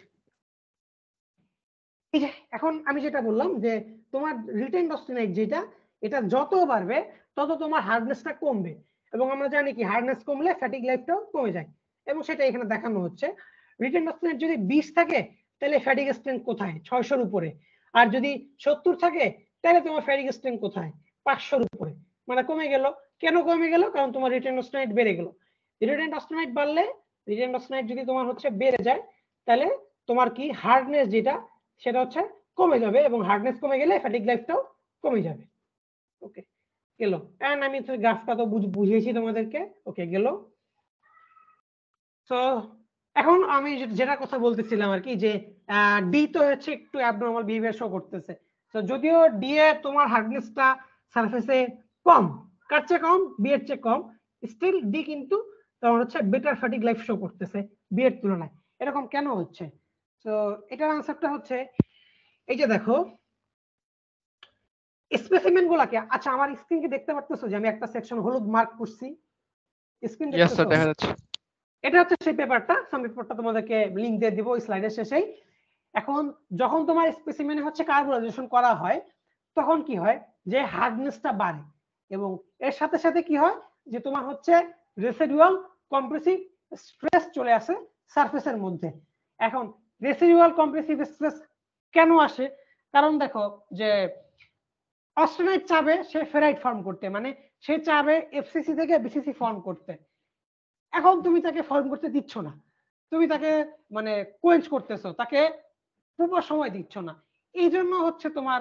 এই যে এখন আমি যেটা বললাম যে তোমার রিটেইনড অস্টেনাইট যেটা, এটা যত বাড়বে তত তোমার হার্ডনেসটা কমবে, এবং আমরা জানি কি হার্ডনেস কমলে ফ্যাটিক লাইফটাও কমে যায়, এবং সেটা এখানে দেখানো হচ্ছে। রিটেইনড অস্টেনাইট যদি 20 থাকে তাহলে ফ্যাটিক স্ট্রেংথ কোথায়, 600-র উপরে। আর যদি 70 থাকে তাহলে তোমার ফ্যাটিক স্ট্রেংথ কোথায়, 500-র উপরে। মানে কমে গেল। কেন কমে গেল? কারণ তোমার রিটেইনড অস্টেনাইট বেড়ে গেল। রিটেইনড অস্টেনাইট বাড়লে, রিটেইনড অস্টেনাইট যদি তোমার হচ্ছে বেড়ে যায়, তাহলে তোমার কি হার্ডনেস যেটা সেটা হচ্ছে কমে যাবে, এবং হার্ডনেস কমে গেলে ফ্যাটিক লাইফটাও কমে যাবে। ওকে, গেল। এন্ড আমি গ্রাফটা তো বুঝিয়েছি তোমাদেরকে। ওকে, গেল। তো এখন আমি যেটা কথা বলতেছিলাম আর কি, যে ডি তো হচ্ছে একটু অ্যাবনর্মাল বিহেভিয়ার শো করতেছে। তো যদিও ডি এ তোমার হার্ডনেসটা সারফেসে কম, কার চেয়ে কম, বি এর চেয়ে কম, স্টিল ডি কিন্তু তোমার হচ্ছে বেটার ফ্যাটিক লাইফ শো করতেছে বি এর তুলনায়। এরকম কেন হচ্ছে? তো এটার আনসারটা হচ্ছে এই যে দেখো স্পেসিমেন গুলাকে, আচ্ছা আমার স্ক্রিনকে দেখতে পারতেছো যে আমি একটা সেকশন হলুদ মার্ক করছি, স্ক্রিন দেখতেছো? দেখা যাচ্ছে। এটা হচ্ছে সেই পেপারটা, পেপারটা তোমাদেরকে লিংক দিয়ে দিব স্লাইডের শেষেই। এখন যখন তোমার স্পেসিমেনে হচ্ছে কার্বোরাইজেশন করা হয়, তখন কি হয় যে হার্ডনেসটা বাড়ে, এবং এর সাথে সাথে কি হয় যে তোমার হচ্ছে রেসিডুয়াল কম্প্রেসিভ স্ট্রেস চলে আসে সারফেসের মধ্যে। এখন রেসিডুয়াল কম্প্রেসিভ স্ট্রেস কেন আসে? কারণ দেখো যে অস্টেনাইট চাবে সে ফেরাইট ফর্ম করতে, মানে সে চাবে এফসিসি থেকে বিসিসি ফর্ম করতে। এখন তুমি তাকে ফর্ম করতে দিচ্ছ না, তুমি তাকে মানে কোয়েঞ্চ করতেছো, তাকে প্রপার সময় দিচ্ছ না। এই জন্য হচ্ছে তোমার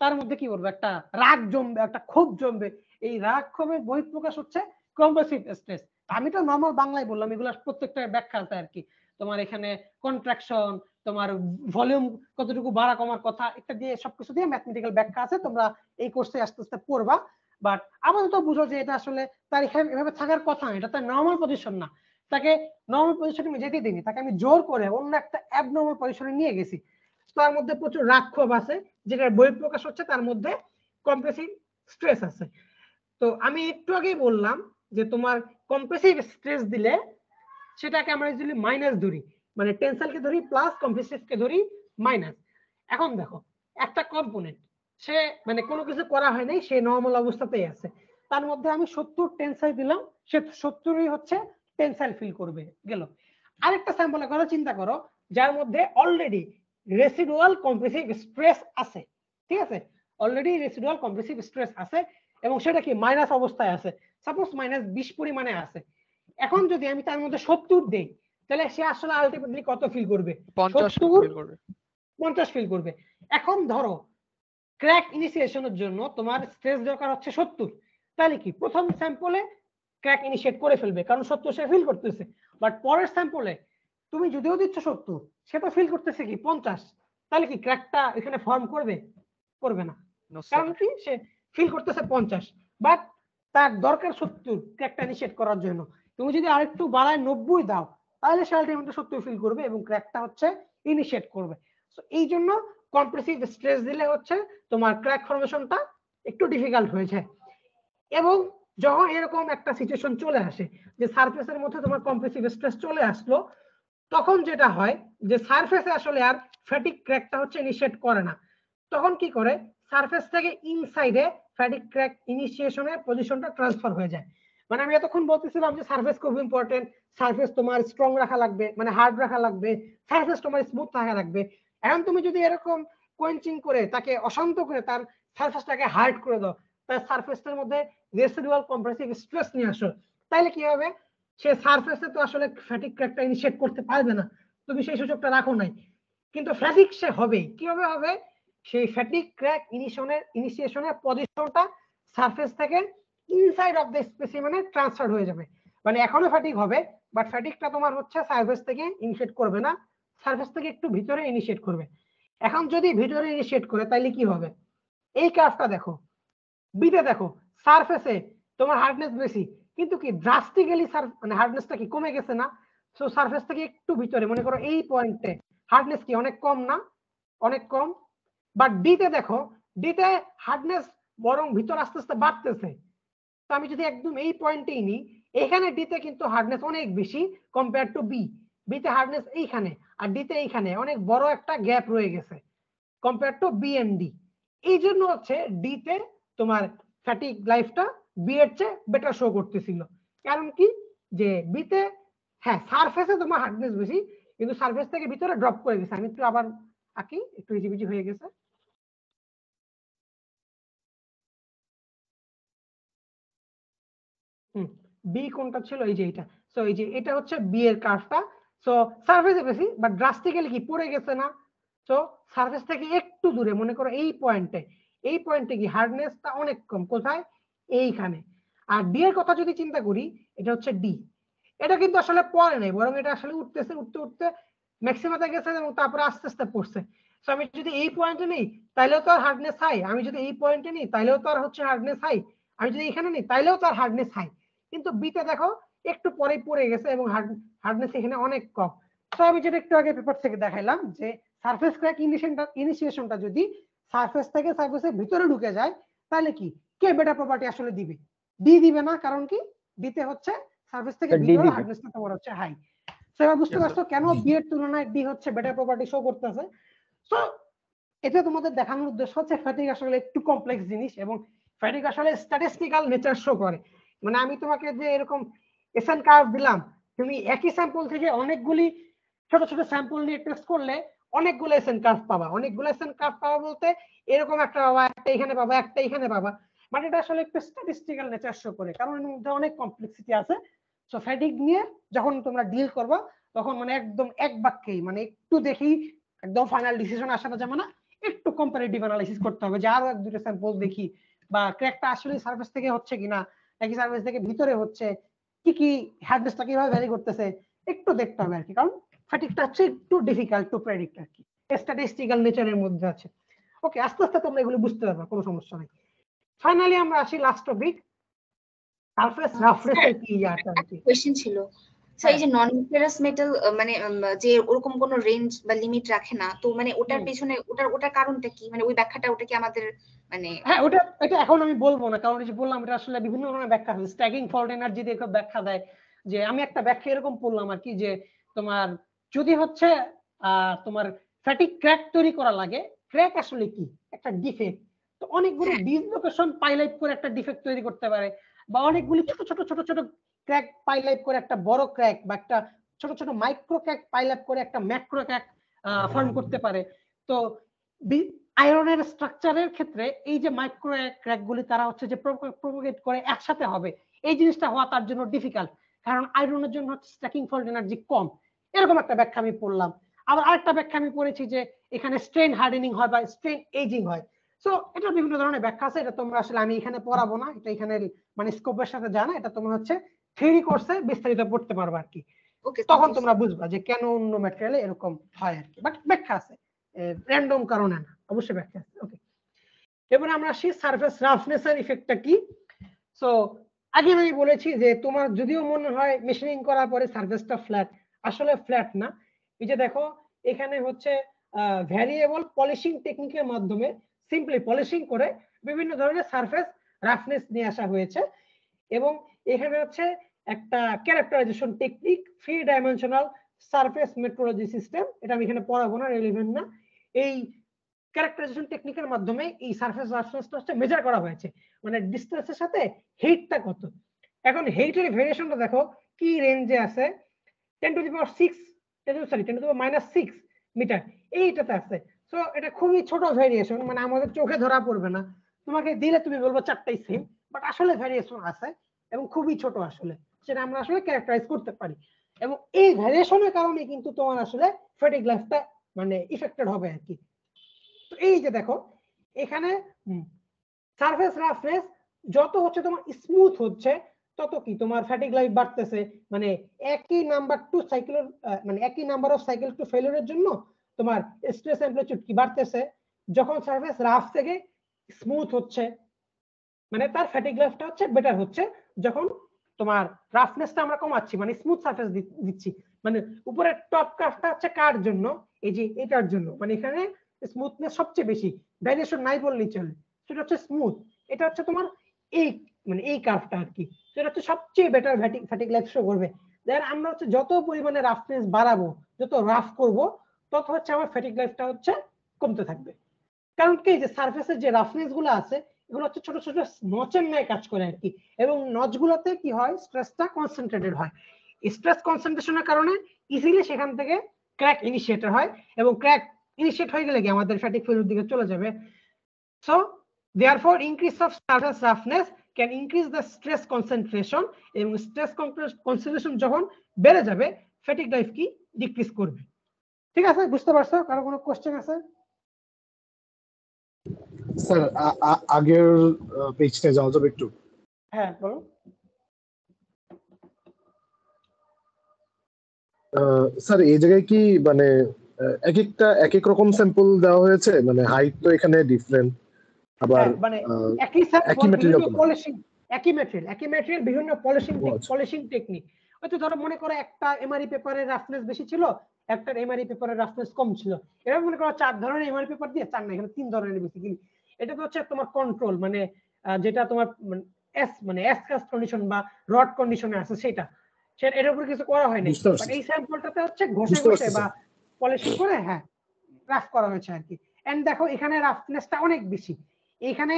তার মধ্যে কি বলবো, একটা রাগ জমবে, একটা ক্ষোভ জমবে। এই রাগ ক্ষোভের বহিঃপ্রকাশ হচ্ছে কম্প্রেসিভ স্ট্রেস। আমি তো নরমাল বাংলায় বললাম, এগুলো প্রত্যেকটা ব্যাখ্যা আছে আর কি। তোমার এখানে কন্ট্রাকশন, তোমার ভলিউম কতটুকু বাড়া কমার কথা, এটা দিয়ে সবকিছু দিয়ে ম্যাথমেটিক্যাল ব্যাখ্যা আছে, তোমরা এই কোর্সে আস্তে আস্তে পড়বা। বাট আপাতত বুঝো যে এটা আসলে তার এভাবে থাকার কথা না, এটা তার নরমাল পজিশন না। তাকে নরমাল পজিশনে আমি যেতে দিইনি, তাকে আমি জোর করে অন্য একটা অ্যাবনর্মাল পজিশনে নিয়ে গেছি। তার মধ্যে প্রচুর রাগ ক্ষোভ আছে, যেটার বহিঃপ্রকাশ হচ্ছে তার মধ্যে কম্প্রেসিভ স্ট্রেস আছে। তো আমি একটু আগেই বললাম যে তোমার কম্প্রেসিভ স্ট্রেস দিলে সেটাকে আমরা ইউজুয়ালি মাইনাস ধরি, মানে টেনসাইলকে ধরি প্লাস, কম্প্রেসিভকে ধরি মাইনাস। এখন দেখো একটা কম্পোনেন্ট সে মানে কোনো কিছু করা হয় নাই, সে নরমাল অবস্থাতেই আছে, তার মধ্যে আমি 70 টেনসাইল দিলাম, সে 70ই হচ্ছে টেনসাইল ফিল করবে। গেল। আরেকটা স্যাম্পলের কথা চিন্তা করো, যার মধ্যে অলরেডি রেসিডুয়াল কম্প্রেসিভ স্ট্রেস আছে, ঠিক আছে, অলরেডি রেসিডুয়াল কম্প্রেসিভ স্ট্রেস আছে, এবং সেটা কি মাইনাস অবস্থায় আছে, সাপোজ -20 পরিমাণে আছে। এখন যদি আমি তার মধ্যে 70 দেই, তাহলে সে আসলে আলটিমেটলি কত ফিল করবে? 50 ফিল করবে। এখন ধরো ক্র্যাক ইনিশিয়েশনের জন্য তোমার স্ট্রেস দরকার হচ্ছে 70, তাহলে কি প্রথম স্যাম্পলে ক্র্যাক ইনিশিয়েট করে ফেলবে, কারণ 70 সে ফিল করতেছে। বাট পরের স্যাম্পলে তুমি যদিও দিচ্ছ 70, সে তো ফিল করতেছে কি 50, তাহলে কি ক্র্যাকটা এখানে ফর্ম করবে? করবে না। No, sir. কারণ কি সে ফিল করতেছে 50, বাট তার দরকার 70 ক্র্যাকটা ইনিশিয়েট করার জন্য। তুমি যদি আরেকটু বাড়ায় 90 দাও, তাহলে সে আলটিমেটলি 70 ফিল করবে এবং ক্র্যাকটা হচ্ছে ইনিশিয়েট করবে। সো এই জন্য কম্প্রেসিভ স্ট্রেস দিলে হচ্ছে তোমার ক্র্যাক ফর্মেশনটা একটু ডিফিকাল্ট হয়ে যায়। এবং যখন এরকম একটা সিচুয়েশন চলে আসে যে সারফেসের মধ্যে তোমার কম্প্রেসিভ স্ট্রেস চলে আসলো, তখন যেটা হয় যে সারফেসে আসলে আর ফ্যাটিক ক্র্যাকটা হচ্ছে ইনিশিয়েট করে না। তখন কি করে, সারফেস থেকে ইনসাইডে ফ্যাটিক ক্র্যাক ইনিশিয়েশনের পজিশনটা ট্রান্সফার হয়ে যায়। মানে আমি এতক্ষণ বলতেছিলাম যে সারফেস খুব ইম্পর্টেন্ট, সারফেস তোমার স্ট্রং রাখা লাগবে, মানে হার্ড রাখা লাগবে, সারফেস তোমার স্মুথ রাখা লাগবে। এখন তুমি যদি এরকম কোয়েঞ্চিং করে তাকে অশান্ত করে তার সারফেসটাকে হার্ড করে দাও, তার সারফেসটার মধ্যে রেসিডুয়াল কম্প্রেসিভ স্ট্রেস নিয়ে আসো, তাহলে কি হবে, সে সারফেসে তো আসলে ফ্যাটিক ক্র্যাকটা ইনিশিয়েট করতে পারবে না, তুমি সেই সুযোগটা রাখো নাই। কিন্তু ফ্যাটিক সে হবে, কিভাবে হবে, সেই ফ্যাটিক ক্র্যাক ইনিশিয়েশনের পজিশনটা সারফেস থেকে ইনসাইড অফ দ্য স্পেসিমেনে ট্রান্সফার হয়ে যাবে। মানে এখনো ফ্যাটিক হবে, বাট ফ্যাটিকটা তোমার হচ্ছে সারফেস থেকে ইনিশিয়েট করবে না, সারফেস থেকে একটু ভিতরে ইনিশিয়েট করবে। এখন যদি ভিতরে ইনিশিয়েট করে তাহলে কি হবে, এই কার্ভটা দেখো, বিতে দেখো সারফেসে তোমার হার্ডনেস বেশি, কিন্তু কি ড্রাস্টিক্যালি মানে হার্ডনেসটা কি কমে গেছে না? সো সারফেস থেকে একটু ভিতরে, মনে করো এই পয়েন্টে হার্ডনেস কি অনেক কম না? অনেক কম। বাট ডিতে দেখো, ডিতে হার্ডনেস বরং ভিতর আস্তে আস্তে বাড়তেছে। তো আমি যদি একদম এই পয়েন্টেই নিই, এখানে ডিতে কিন্তু হার্ডনেস অনেক বেশি কম্পেয়ার টু বি। বিতে হার্ডনেস এইখানে আর ডিতে এইখানে অনেক বড় একটা গ্যাপ রয়ে গেছে compare to B and D. এই জন্য হচ্ছে ডিতে তোমার ফ্যাটিক লাইফটা বি এর চেয়ে বেটার শো করতেছিল। কারণ কি, যে বিতে হ্যাঁ সারফেসে তোমার হার্ডনেস বেশি, কিন্তু সারফেস থেকে ভিতরে ড্রপ করে গেছে। আমি একটু আবার আঁকি, একটু ইজিবিজি হয়ে গেছে। বি কোনটা ছিল, এই যে এটা। সো এই যে এটা হচ্ছে বি এর কার্ভটা। সো সারফেসে বেশি, বাট ড্রাস্টিক্যালি কি পড়ে গেছে না? সো সারফেস থেকে একটু দূরে, মনে করো এই পয়েন্টে, এই পয়েন্টে কি হার্ডনেসটা অনেক কম, কোথায়, এইখানে। আর ডি এর কথা যদি চিন্তা করি, এটা হচ্ছে ডি, এটা কিন্তু আসলে পড়ে নাই, বরং এটা আসলে উঠতেছে, উঠতে উঠতে ম্যাক্সিমাতে গেছে এবং তারপরে আস্তে আস্তে পড়ছে। সো আমি যদি এই পয়েন্টে নেই তাইলেও তো আর হার্ডনেস হাই, আমি যদি এই পয়েন্টে নিই তাইলেও তো আর হচ্ছে হার্ডনেস হাই, আমি যদি এখানে নিই তাইলেও তো আর হার্ডনেস হাই। কিন্তু বিতে দেখো একটু পরেই পড়ে গেছে এবং হার্ডনেস এখানে অনেক কম। তো আমি যেটা একটু আগে পেপার থেকে দেখাইলাম যে সারফেস ক্র্যাক ইনিশিয়েশনটা যদি সারফেস থেকে সারফেসের ভিতরে ঢুকে যায়, তাহলে কি কে বেটার প্রপার্টি আসলে দিবে? ডি দিবে না। কারণ কি, ডিতে হচ্ছে সারফেস থেকে ভিতরে হার্ডনেসটা তোমার হচ্ছে হাই। সো এবার বুঝতে পারছো কেন বি এর তুলনায় ডি হচ্ছে বেটার প্রপার্টি শো করতেছে। সো এটা তোমাদের দেখানোর উদ্দেশ্য হচ্ছে ফ্যাটিক আসলে একটু কমপ্লেক্স জিনিস এবং ফ্যাটিক আসলে স্ট্যাটিস্টিক্যাল নেচার শো করে। মানে আমি তোমাকে যে এরকম এসএন কার্ভ দিলাম, তুমি একই স্যাম্পল থেকে অনেকগুলি ছোট ছোট স্যাম্পল নিয়ে টেস্ট করলে অনেকগুলো এসএন কার্ভ পাবা। অনেকগুলো এসএন কার্ভ পাবা বলতে এরকম একটা পাবা, একটা এখানে পাবা, একটা এখানে পাবা। মানে এটা আসলে একটু স্ট্যাটিস্টিক্যাল নেচার শো করে, কারণ এর মধ্যে অনেক কমপ্লেক্সিটি আছে। সো ফ্যাটিক নিয়ে যখন তোমরা ডিল করবা, তখন মানে একদম এক বাক্যেই, মানে একটু দেখি একদম ফাইনাল ডিসিশন আসা না যাবে না, একটু কম্পারেটিভ অ্যানালাইসিস করতে হবে যে আরো এক দুটো স্যাম্পল দেখি, বা ক্র্যাকটা আসলে সারফেস থেকে হচ্ছে কিনা নাকি সারফেস থেকে ভিতরে হচ্ছে, কি কি হার্ডনেসটা কিভাবে ভ্যারি করতেছে, একটু দেখতে হবে আর কি। কারণ ফ্যাটিকটা হচ্ছে একটু ডিফিকাল্ট টু প্রেডিক্ট আর কি, স্ট্যাটিস্টিক্যাল নেচারের মধ্যে আছে। ওকে, আস্তে আস্তে তোমরা এগুলো বুঝতে পারবে, কোনো সমস্যা নেই। ফাইনালি আমরা আসি লাস্ট টপিক, সারফেস রাফনেসের কি ইয়াটা আর কি। কোশ্চেন ছিল, স্যার এই যে নন ফেরাস মেটাল মানে যে ওরকম কোনো রেঞ্জ বা লিমিট রাখে না, তো মানে ওটার পেছনে ওটার কারণটা কি, মানে ওই ব্যাখ্যাটা ওটা কি আমাদের মানে? হ্যাঁ, এটা এখন আমি বলবো না, কারণ এই যে বললাম এটা আসলে বিভিন্ন ধরনের ব্যাখ্যা আছে। স্ট্যাকিং ফল্ট এনার্জি দিয়ে ব্যাখ্যা দেয়, যে আমি একটা ব্যাখ্যা এরকম পড়লাম আর কি, যে তোমার যদি হচ্ছে তোমার ফ্যাটিক ক্র্যাক তৈরি করা লাগে, ক্র্যাক আসলে কি একটা ডিফেক্ট, তো অনেকগুলো ডিসলোকেশন পাইলাইপ করে একটা ডিফেক্ট তৈরি করতে পারে, বা অনেকগুলি ছোট ছোট ছোট ছোট ক্র্যাক পাইলাইপ করে একটা বড় ক্র্যাক, বা একটা ছোট ছোট মাইক্রো ক্র্যাক পাইলাইপ করে একটা ম্যাক্রো ক্র্যাক ফর্ম করতে পারে। তো আয়রনের স্ট্রাকচারের ক্ষেত্রে এই যে মাইক্রো ক্র্যাকগুলি তারা হচ্ছে যে প্রোপাগেট করে একসাথে হবে, এই জিনিসটা হওয়া তার জন্য ডিফিকাল্ট, কারণ আয়রনের জন্য হচ্ছে স্ট্যাকিং ফল্ট এনার্জি কম। এরকম একটা ব্যাখ্যা আমি পড়লাম। আবার আরেকটা ব্যাখ্যা আমি পড়েছি যে এখানে স্ট্রেন হার্ডেনিং হয় বা স্ট্রেন এজিং হয়। সো এটা বিভিন্ন ধরনের ব্যাখ্যা আছে, এটা তোমরা আসলে আমি এখানে পড়াবো না, এটা এখানে মানে স্কোপের সাথে জানা, এটা তোমরা হচ্ছে থিওরি কোর্সে বিস্তারিত পড়তে পারবে আর কি। ওকে, তখন তোমরা বুঝবা যে কেন অন্য ম্যাটেরিয়ালে এরকম হয় আর কি, বাট ব্যাখ্যা আছে, র্যান্ডম কারণে না, অবশ্যই ব্যাখ্যা আছে। ওকে, এবার আমরা আসি সারফেস রাফনেস এর ইফেক্টটা কি। সো আগে আমি বলেছি যে তোমার যদিও মনে হয় মেশিনিং করার পরে সারফেসটা ফ্ল্যাট, আসলে ফ্ল্যাট না। এই যে দেখো এখানে হচ্ছে ভ্যারিয়েবল পলিশিং টেকনিকের মাধ্যমে সিম্পলি পলিশিং করে বিভিন্ন ধরনের সারফেস রাফনেস নিয়ে আসা হয়েছে, এবং এখানে হচ্ছে একটা characterisation technique, 3 dimensional surface metrology system, এটা আমি এখানে পড়াবো না, রেলেভেন্ট না। এই ক্যারেক্টারাইজেশন টেকনিকের মাধ্যমে এই সারফেস রাফনেসটা হচ্ছে মেজার করা হয়েছে, মানে ডিসটেন্সের সাথে হেইটটা কত। এখন হেইটের ভেরিয়েশনটা দেখো কি রেঞ্জে আছে, 10⁻⁶ মিটার এইটাতে আছে। সো এটা খুবই ছোট ভেরিয়েশন, মানে আমাদের চোখে ধরা পড়বে না, তোমাকে দিলে তুমি বলবো চারটাই সেম, বাট আসলে ভেরিয়েশন আছে এবং খুবই ছোট আসলে, সেটা আমরা আসলে ক্যারেক্টারাইজ করতে পারি। এবং এই ভেরিয়েশনের কারণে কিন্তু তোমার আসলে ফ্যাটিগ লাইফটা মানে ইফেক্টেড হবে আর কি। তো এই যে দেখো এখানে সারফেস রাফনেস যত হচ্ছে তোমার স্মুথ হচ্ছে তত কি তোমার ফ্যাটিগ লাইফ বাড়তেছে, মানে একই নাম্বার টু সাইকেল, মানে একই নাম্বার অফ সাইকেল টু ফেলিওরের জন্য তোমার স্ট্রেস অ্যামপ্লিটিউড কি বাড়তেছে। যখন সারফেস রাফ থেকে স্মুথ হচ্ছে মানে তার ফ্যাটিগ লাইফটা হচ্ছে বেটার হচ্ছে, যখন তোমার রাফনেসটা আমরা কমাচ্ছি মানে স্মুথ সারফেস দিচ্ছি, মানে উপরের টপ কাটটা হচ্ছে কার জন্য, এই যে এটার জন্য, মানে এখানে স্মুথনেস সবচেয়ে বেশি, ভ্যারিয়েশন নাই বললেই চলে, সেটা হচ্ছে স্মুথ। এটা হচ্ছে তোমার এই মানে এই কার্ভটা আর কি, সেটা হচ্ছে সবচেয়ে বেটার ফ্যাটিগ লাইফ শো করবে। দেন আমরা হচ্ছে যত পরিমাণে রাফনেস বাড়াবো, যত রাফ করব, তত হচ্ছে আমার ফ্যাটিগ লাইফটা হচ্ছে কমতে থাকবে। কারণ কি যে সারফেসের যে রাফনেস গুলো আছে এগুলো হচ্ছে ছোট ছোট নচের ন্যায় কাজ করে আর কি, এবং নচগুলোতে কি হয় স্ট্রেসটা কনসেন্ট্রেটেড হয়, স্ট্রেস কনসেন্ট্রেশনের কারণে ইজিলি সেখান থেকে ক্র্যাক ইনিশিয়েটেড হয়, এবং ক্র্যাক ইনিশিয়েট হয়ে গেলে কি আমাদের ফ্যাটিগ ফেলিউর দিকে চলে যাবে। So therefore increase of surface roughness can increase the stress concentration, এবং স্ট্রেস কনসেন্ট্রেশন যখন বেড়ে যাবে ফ্যাটিগ লাইফ কি ডিক্রিজ করবে। ঠিক আছে, বুঝতে পারছো? কারো কোনো কোশ্চেন আছে? স্যার আগের পেজটা যাওয়া যাবে একটু? হ্যাঁ বলো। স্যার এই জায়গায় কি মানে এক একটা এক এক রকম স্যাম্পল দেওয়া হয়েছে, মানে হাইট তো এখানে ডিফারেন্ট, আবার মানে একই স্যাম্পল ম্যাটেরিয়াল বিভিন্ন পলিশিং, একই ম্যাটেরিয়াল বিভিন্ন পলিশিং টেকনিক। হয়তো ধরো মনে করো একটা এমআরই পেপারের রাফনেস বেশি ছিল, একটা এমআরই পেপারের রাফনেস কম ছিল, এরকম মনে করো 4 ধরনের এমআরই পেপার দিয়ে, 4 না এখানে 3 ধরনের বেসিক্যালি। এটা তো হচ্ছে তোমার কন্ট্রোল, মানে যেটা তোমার এস কাস্ট কন্ডিশন বা রড কন্ডিশনে আছে সেটা এর উপর কিছু করা হয়নি, বাট এই স্যাম্পলটাতে হচ্ছে ঘষে ঘষে বা পলিশিং করে হ্যাঁ রাফ করা হয়েছে আর কি। এন্ড দেখো এখানে রাফনেসটা অনেক বেশি, এখানে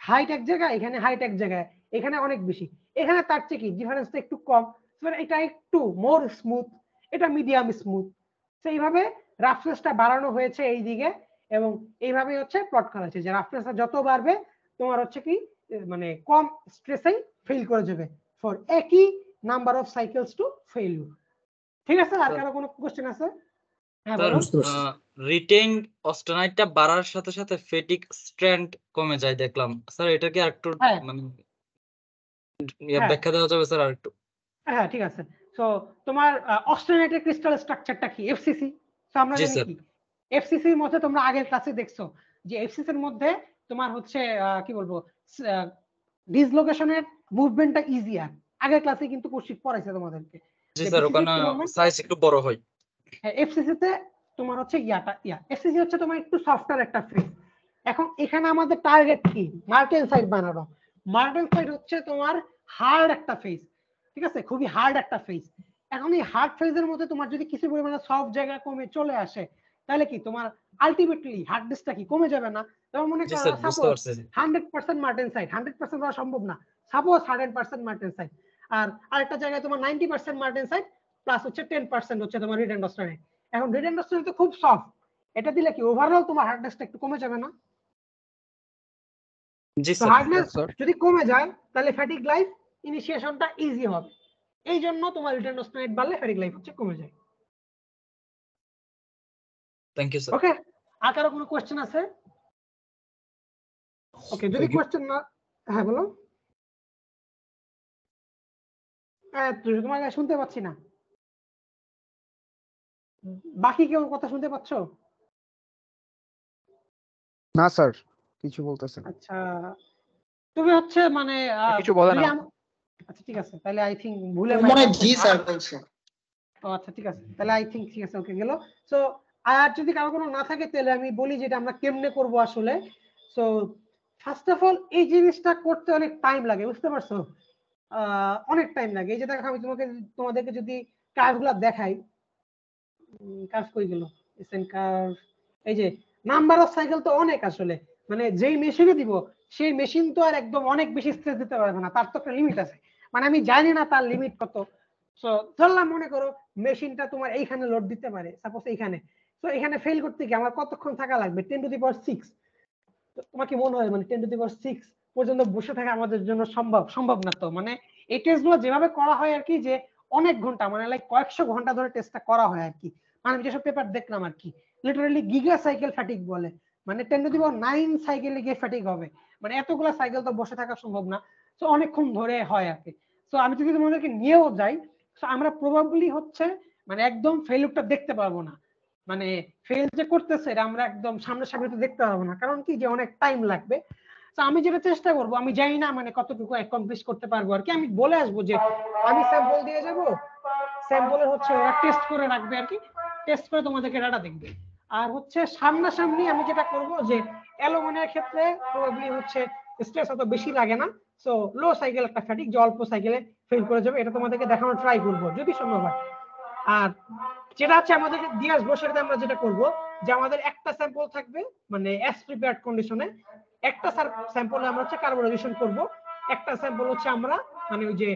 হাইট এক জায়গায়, এখানে হাইট এক জায়গায়, এখানে অনেক বেশি, এখানে তার চেয়ে কি ডিফারেন্সটা একটু কম, এটা একটু মোর স্মুথ, এটা মিডিয়াম স্মুথ। সেইভাবে রাফনেসটা বাড়ানো হয়েছে এই দিকে, এবং এইভাবে হচ্ছে প্লট করা হয়েছে যে রাফনেসটা যত বাড়বে তোমার হচ্ছে কি মানে কম স্ট্রেসেই ফেল করে যাবে ফর একই number of cycles to failure. ঠিক আছে, আর কারো কোনো কোশ্চেন আছে? হ্যাঁ বলো। রিটেইনড অস্টেনাইটটা বাড়ার সাথে সাথে ফেটিক স্ট্রেন্থ কমে যায় দেখলাম স্যার, এটা কি আরেকটু মানে ব্যাখ্যা দেওয়া যাবে স্যার আরেকটু? হ্যাঁ ঠিক আছে। সো তোমার অস্টেনাইটের ক্রিস্টাল স্ট্রাকচারটা কি? এফসিসি। সো আমরা জানি কি এফসিসির মধ্যে তোমরা আগের ক্লাসে দেখছো যে এফসিসির মধ্যে তোমার হচ্ছে কি বলবো ডিসলোকেশনের মুভমেন্টটা ইজিয়ার, আগের ক্লাসে কিন্তু কোর্সশিট পড়াইছে তোমাদেরকে। জি স্যার, ওখানে সাইজ একটু বড় হয়। হ্যাঁ এফসিসি তে তোমার হচ্ছে এফসিসি হচ্ছে তোমার একটু সফটওয়্যার একটা ফেস। এখন এখানে আমাদের টার্গেট কি? মার্টেন সাইড বানানো। মার্টেন সাইড হচ্ছে তোমার হার্ড একটা ফেস, ঠিক আছে, খুবই হার্ড একটা ফেস। এখন এই হার্ড ফেজের মধ্যে তোমার যদি কিছু পরিমাণে সফট জায়গা কমে চলে আসে তাহলে কি তোমার আলটিমেটলি হার্ডনেসটা কি কমে যাবে না? যেমন মনে করো সাপোজ 100% মার্টেন সাইড, 100% করা সম্ভব না, সাপোজ 100% মার্টেন সাইড, আর আরেকটা জায়গায় তোমার 90% মার্টেন সাইড প্লাস হচ্ছে 10% হচ্ছে তোমার রিটেনড অস্টেনাইট। এখন রিটেনড অস্টেনাইট তো খুব সফট, এটা দিলে কি ওভারঅল তোমার হার্ডনেসটা একটু কমে যাবে না? জি তো হার্ডনেস যদি কমে যায় তাহলে ফ্যাটিগ লাইফ ইনিশিয়েশনটা ইজি হবে, এই জন্য তোমার রিটেনড অস্টেনাইট বাড়লে ফ্যাটিগ লাইফ হচ্ছে কমে যায়। Thank you sir. ওকে, আর কারো কোনো কোশ্চেন আছে? ওকে, যদি কোশ্চেন না, হ্যাঁ বলো। তোমাকে শুনতে পাচ্ছি না। বাকি কেউ কথা শুনতে পাচ্ছ? না স্যার, কিছু বলতেছে না। আচ্ছা, তুমি হচ্ছে মানে কিছু বলে না। আচ্ছা ঠিক আছে, তাহলে আই থিঙ্ক ভুলে মনে হয় জি স্যার বলছে। ও আচ্ছা ঠিক আছে, তাহলে আই থিঙ্ক ঠিক আছে, ওকে গেল। সো আর যদি কারো কোনো না থাকে তাহলে আমি বলি যেটা আমরা কেমনে করব আসলে। সো ফার্স্ট অফ অল এই জিনিসটা করতে অনেক টাইম লাগে, বুঝতে পারছো? অনেক টাইম লাগে। এই যে দেখো আমি তোমাদেরকে যদি কার্ভগুলো দেখাই, কার্ভ কই গেল, এসএন কার্ভ, এই যে নাম্বার অফ সাইকেল তো অনেক আসলে, মানে যেই মেশিনে দিব সেই মেশিন তো আর একদম অনেক বেশি স্ট্রেস দিতে পারবে না, তার তো একটা লিমিট আছে। মানে আমি জানি না তার লিমিট কত। সো ধরলাম মনে করো মেশিনটা তোমার এইখানে লোড দিতে পারে, সাপোজ এইখানে। তো এখানে ফেল করতে কি আমার কতক্ষণ থাকা লাগবে? 10⁶। তোমার কি মনে হয় মানে 10⁶ পর্যন্ত বসে থাকা আমাদের জন্য সম্ভব না? তো মানে এই টেস্টগুলো যেভাবে করা হয় আর কি, যে অনেক ঘন্টা, মানে লাইক কয়েকশো ঘন্টা ধরে টেস্টটা করা হয় আর কি। মানে আমি যেসব পেপার দেখলাম আর কি, লিটারালি গিগা সাইকেল ফ্যাটিক বলে, মানে 10⁹ সাইকেলে গিয়ে ফ্যাটিক হবে। মানে এতগুলা সাইকেল তো বসে থাকা সম্ভব না। তো অনেকক্ষণ ধরে হয় আর কি। তো আমি যদি তোমাদেরকে নিয়েও যাই, তো আমরা প্রবাবলি হচ্ছে মানে একদম ফেলিউরটা দেখতে পারবো না। মানে ফেল যে করতেছে এটা আমরা একদম সামনাসামনি তো দেখতে পারবো না, কারণ কি যে অনেক টাইম লাগবে। তো আমি যেটা চেষ্টা করব, আমি জানি না মানে কতটুকু অ্যাকমপ্লিশ করতে পারবো আর কি, আমি বলে আসবো যে আমি স্যাম্পল দিয়ে যাব, স্যাম্পলের হচ্ছে ওরা টেস্ট করে রাখবে আর কি, টেস্ট করে তোমাদেরকে ডাটা দেখবে। আর হচ্ছে সামনাসামনি আমি যেটা করব যে অ্যালুমিনিয়ামের ক্ষেত্রে প্রবাবলি হচ্ছে স্ট্রেস অত বেশি লাগে না। সো লো সাইকেল একটা ফ্যাটিক যে অল্প সাইকেলে ফেল করে যাবে, এটা তোমাদেরকে দেখানোর ট্রাই করবো যদি সম্ভব হয়। আর যেটা হচ্ছে আমাদেরকে দিয়ে আসবো, সেটাতে আমরা যেটা করবো যে আমাদের একটা স্যাম্পল থাকবে মানে অ্যাজ প্রিপেয়ার্ড কন্ডিশনে, একটা স্যাম্পলে আমরা হচ্ছে কার্বনাইজেশন করব, একটা স্যাম্পল হচ্ছে আমরা মানে ওই যে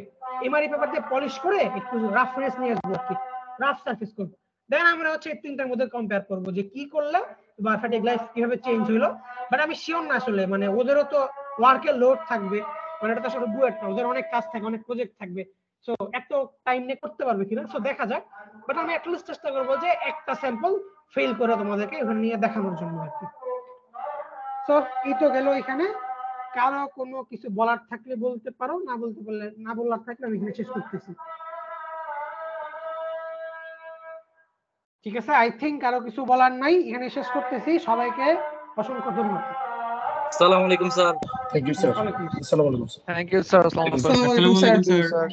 এমআরই পেপার দিয়ে পলিশ করে একটু রাফনেস নিয়ে আসবো আর কি, রাফ সারফেস করব। দেন আমরা হচ্ছে এই তিনটার মধ্যে কম্পেয়ার করব যে কি করলে বা ফ্যাটিক লাইফ কিভাবে চেঞ্জ হলো। বাট আমি শিওর না আসলে, মানে ওদেরও তো ওয়ার্কের লোড থাকবে, মানে এটা তো আসলে বুয়েট না, ওদের অনেক কাজ থাকে, অনেক প্রজেক্ট থাকবে। সো এত টাইম নিয়ে করতে পারবে কিনা, সো দেখা যাক। বাট আমি অ্যাটলিস্ট চেষ্টা করবো যে একটা স্যাম্পল ফেল করে তোমাদেরকে ওখানে নিয়ে দেখানোর জন্য আর কি। সো এই তো গেল এখানে। কারো কোনো কিছু বলার থাকলে বলতে পারো, না বলতে পারলে, না বলার থাকলে আমি এখানে শেষ করতেছি। ঠিক আছে, আই থিঙ্ক কারো কিছু বলার নাই, এখানে শেষ করতেছি। সবাইকে অসংখ্য ধন্যবাদ। আসসালামু আলাইকুম স্যার। Thank you sir. ওয়ালাইকুম আসসালাম। আসসালামু আলাইকুম স্যার। Thank you sir. আসসালামু আলাইকুম। আসসালামু আলাইকুম স্যার। স্যার